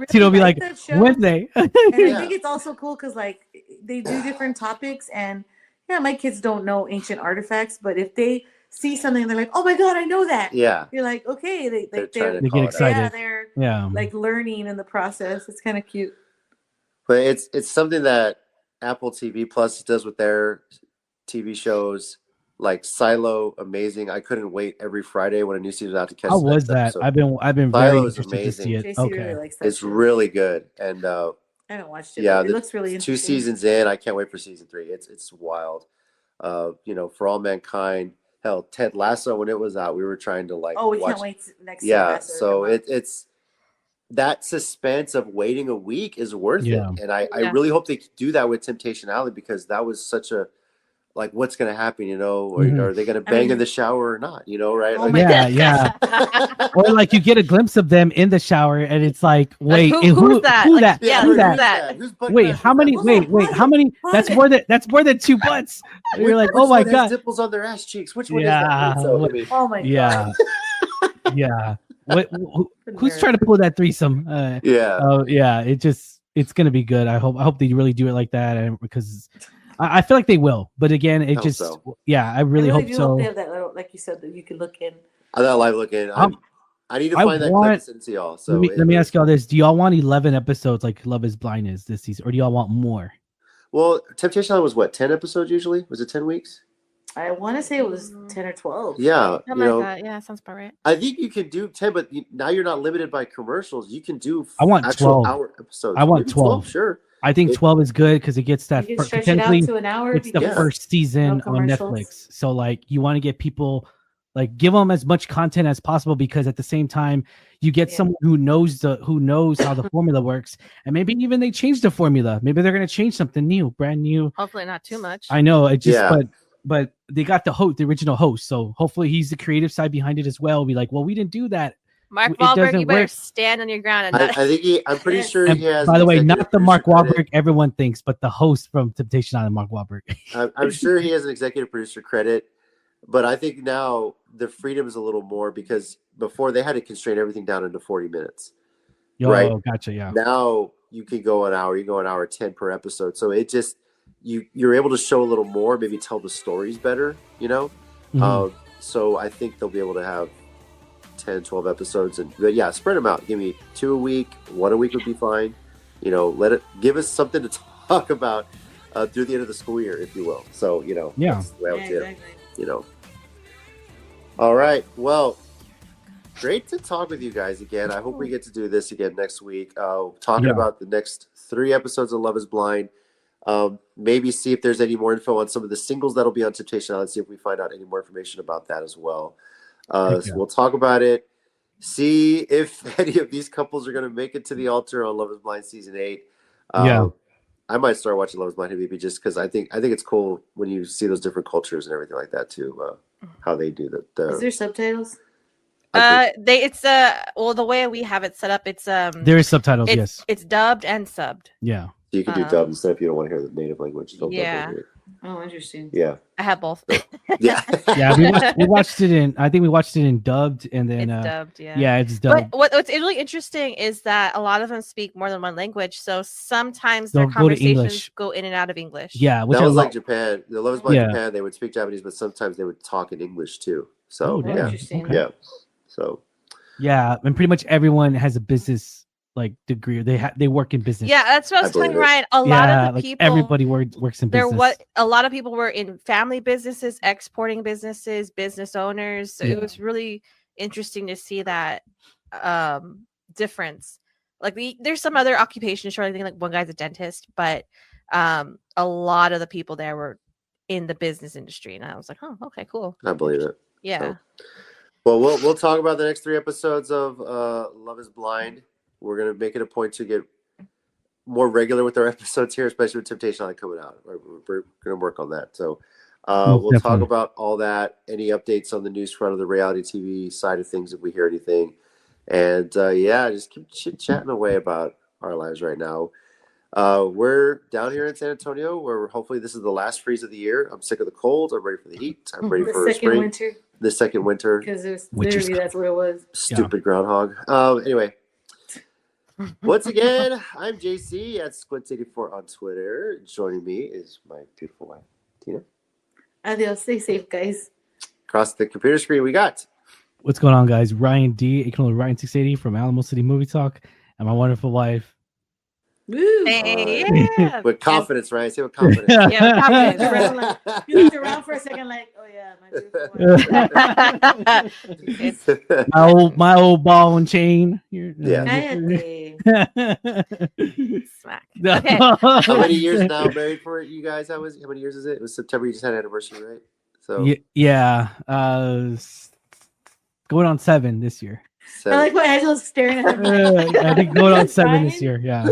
Tito will be really like that show. Wednesday. And I Yeah. think it's also cool because like they do different topics, and yeah, my kids don't know ancient artifacts, but if they see something, they're like, "Oh my god, I know that!" Yeah, You're like, okay, they're trying to They call get it out. excited. yeah, they're Yeah. like learning in the process. It's kind of cute. But it's something that Apple TV Plus does with their TV shows, like Silo, amazing. I couldn't wait every Friday when a new season was out to catch How the was next that? episode. I've been very Silo is interested to see amazing. it. JC Okay. really likes that. It's show. really good, and I haven't watched it. yeah, But it looks really it's 2 interesting. seasons in. I can't wait for season 3. It's wild. For All Mankind. Hell, Ted Lasso when it was out, we were trying to like Oh, we watch. can't wait next. Yeah, semester to so come out. it's that suspense of waiting a week is worth Yeah. it, and I Yeah. really hope they do that with Temptation Island because that was such a like what's gonna happen, or Mhm. are they gonna I bang mean- in the shower or not? Right? Oh Like- my Yeah, yeah. Or like you get a glimpse of them in the shower, and it's like, wait, who's and that? Who Like, that? yeah, who who's that? that? Who's butt Wait, crack? how Who's many? that? Wait, Who's how it? many? Who's That's it? more than 2 butts. You're like, Which oh my one has god. dimples on their ass cheeks? Which one Yeah, is that? So, what- Oh my Yeah, god. yeah. Who's Nerd. trying to pull that threesome? yeah, Oh yeah, it's gonna be good. I hope they really do it like that, and because I feel like they will. But again, it hope just so. yeah, I really hope do so. they have that little, like you said, that you can look in. I got live looking. I need to I find that clip want- and send it to y'all. So let me ask y'all this: do y'all want 11 episodes like Love Is Blind is this season, or do y'all want more? Well, Temptation Island was what 10 episodes usually? Was it 10 weeks? I want to say it was 10 or 12. Yeah, Something like that. Yeah, sounds about right. I think you can do 10, but now you're not limited by commercials. You can do I want actual 12. hour episodes. I want Maybe 12. Sure. I think It- 12 is good because it gets that You can stretch it out potentially to an hour. it's the Yeah. first season no on commercials. Netflix. So like you want to get people like give them as much content as possible because at the same time you get Yeah. someone who knows how the formula works, and maybe even they change the formula. Maybe they're gonna change something new, brand new. Hopefully not too much. I know it just Yeah. but they got the original host, so hopefully he's the creative side behind it as well. Be like, well, we didn't do that. Mark it Wahlberg, doesn't you better work. stand on your ground and I not. think I'm pretty Yes. sure And he has. by the way, executive not the Mark producer Wahlberg credit. everyone thinks, but the host from Temptation Island, Mark Wahlberg. I'm sure he has an executive producer credit, but I think now the freedom is a little more because before they had to constrain everything down into 40 minutes. Yo, Right. gotcha, yeah. Now you can go an hour, 10 per episode. So it just you're able to show a little more, maybe tell the stories better, Mhm. So I think they'll be able to have 10, 12 episodes, but yeah, spread them out. Give me 2 a week, 1 a week would be fine. Give us something to talk about through the end of the school year, if you will. So Yeah. that's the way I would do it. Exactly. All right, well, great to talk with you guys again. I hope we get to do this again next week. Talking Yeah. about the next 3 episodes of Love is Blind. Maybe see if there's any more info on some of the singles that'll be on Temptation Island. See if we find out any more information about that as well. Heck So yeah. we'll talk about it. See if any of these couples are going to make it to the altar on Love is Blind season 8. Yeah. I might start watching Love is Blind maybe just because I think it's cool when you see those different cultures and everything like that too. How they do that. Is there subtitles? It's the way we have it set up, it's There is subtitles. Yes. it's dubbed and subbed. Yeah. you can do dub instead if you don't want to hear the native language. Don't dub Yeah. over it. Oh, interesting. Yeah. I have both. Yeah. Yeah. We watched it in. I think we watched it in dubbed, and then It's dubbed, yeah. yeah, it's dubbed. But what's really interesting is that a lot of them speak more than one language, so sometimes their They'll go to conversations English. go in and out of English. Yeah, which That I was love. like Japan. The Love is Blind Yeah. Japan, they would speak Japanese, but sometimes they would talk in English too. So Oh, damn. yeah. Interesting. Okay. Yeah. So Yeah, and pretty much everyone has a business like degree. They work in business. Yeah, that's what I was telling believe it. Ryan. A lot Yeah, of the like people, everybody works in business. a lot of people were in family businesses, exporting businesses, business owners. So Yeah. it was really interesting to see that difference. Like there's some other occupations, sure. I think like one guy's a dentist, but a lot of the people there were in the business industry, and I was like, oh, okay, cool. I believe it. Yeah. So, well, we'll talk about the next 3 episodes of Love is Blind. We're gonna make it a point to get more regular with our episodes here, especially with Temptation Island coming out. We're gonna work on that. So Most we'll talk definitely. about all that. Any updates on the news front of the reality TV side of things if we hear anything, and just keep chit-chatting away about our lives right now. We're down here in San Antonio where hopefully this is the last freeze of the year. I'm sick of the cold. I'm ready for the heat. I'm ready The for second spring. winter, The second winter. because it was Winter's literally that's what it was. Stupid groundhog. Anyway, once again, I'm JC at Squint84 on Twitter. Joining me is my beautiful wife, Tina. Adios. Stay safe, guys. Across the computer screen, we got What's going on, guys? Ryan D, aka Ryan 680 from Alamo City Movie Talk, and my wonderful wife. Woo! Hey, Alright. yeah. with confidence, right? Say with confidence. Yeah, with confidence. Around like, you looked around for a second, like, oh yeah, my beautiful wife. my old ball and chain. Yeah. Cállate. Smack. Okay. How many years now married for you guys? How many years is it? It was September. You just had an anniversary, right? So Yeah. Going on 7 this year. I like what Angela's staring at him. I think going on 7 Ryan? this year. Yeah.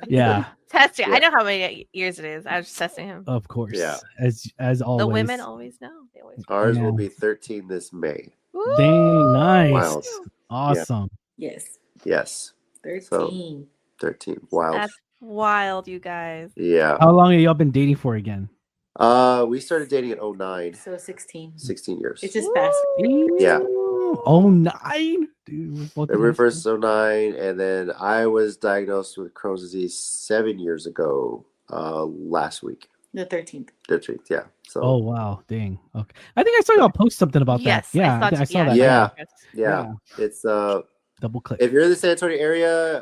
Yeah. Testing. Yeah. I know how many years it is. I was just testing him. Of course. Yeah. As always. The women always know. They always know. Ours Yeah. will be 13 this May. Dang, nice. Wild. Awesome. Yes. Yes, 13. 13. Wild. That's wild, you guys. Yeah. How long have y'all been dating for again? We started dating in 09. So 16. 16 years. It's just past. Yeah. Oh, 9? Dude, we're both in February high school. 1st, 09. And then I was diagnosed with Crohn's disease 7 years ago, last week. The 13th. 13th, yeah. So, Oh, wow. Dang. Okay. I think I saw y'all post something about Yes. that. Yeah. I saw that. Yeah. yeah. It's, Double click. if you're in the San Antonio area,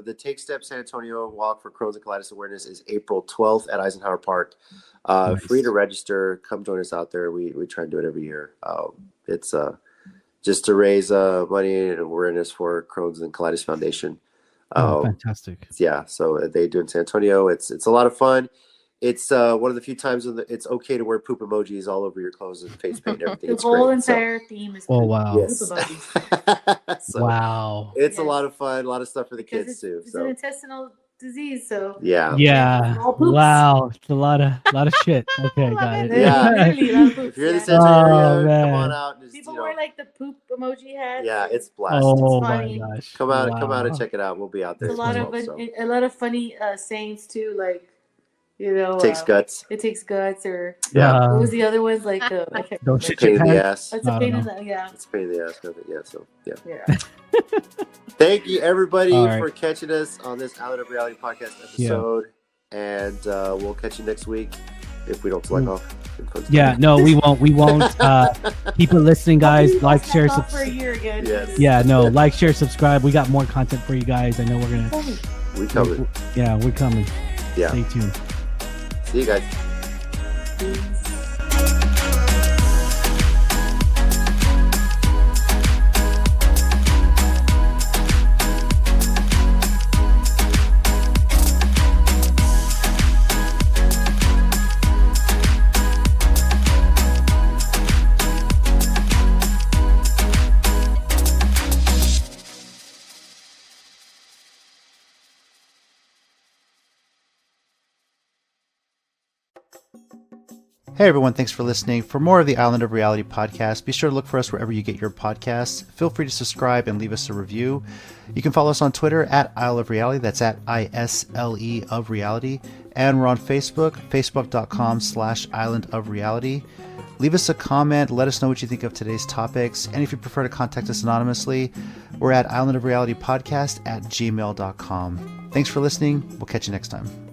the Take Steps San Antonio Walk for Crohn's and Colitis Awareness is April 12th at Eisenhower Park. Nice. Free to register. Come join us out there. We try and do it every year. It's just to raise money and awareness for Crohn's and Colitis Foundation. Oh, fantastic. Yeah, so they do in San Antonio. It's a lot of fun. It's one of the few times when it's okay to wear poop emojis all over your clothes and face paint and everything. The It's whole great. entire theme is Oh, poop. wow. Yes. Poop emojis. So Wow. it's a Yes. lot of fun, a lot of stuff for the Because kids too. it's So an intestinal disease, so yeah. Yeah. All poops. Wow. It's a lot of shit. Okay, Love got it. it. Yeah. Literally, a lot of poops, If you're in the yeah. San Antonio Oh, area, come on man. out. And just, People wear like the poop emoji hats. yeah, it's blast. Oh my funny. gosh. Come out and Wow. check it out. We'll be out there. There's a as lot well, of so. a lot of funny sayings too, like Takes guts. It takes guts, or Yeah. what was the other ones like? I can't Don't remember. shit Pain your in the pants. ass. It's I a don't pain in know. the yeah. It's a pain in the ass. Yeah. So yeah. Yeah. Thank you everybody All right. for catching us on this Island of Reality podcast episode. and we'll catch you next week if we don't slack off. Yeah, no, we won't. We won't. Keep it listening, guys. Like, share, for a year again. Yes. Yeah, no, like, share, subscribe. We got more content for you guys. I know we're gonna. We coming. Yeah, we're coming. Yeah. Stay tuned. See you guys. Hey everyone, thanks for listening. For more of the Island of Reality podcast, be sure to look for us wherever you get your podcasts. Feel free to subscribe and leave us a review. You can follow us on Twitter at Isle of Reality. That's at ISLE of Reality. And we're on Facebook, facebook.com/Island of Reality. Leave us a comment. Let us know what you think of today's topics. And if you prefer to contact us anonymously, we're at Island of Reality podcast at gmail.com. Thanks for listening. We'll catch you next time.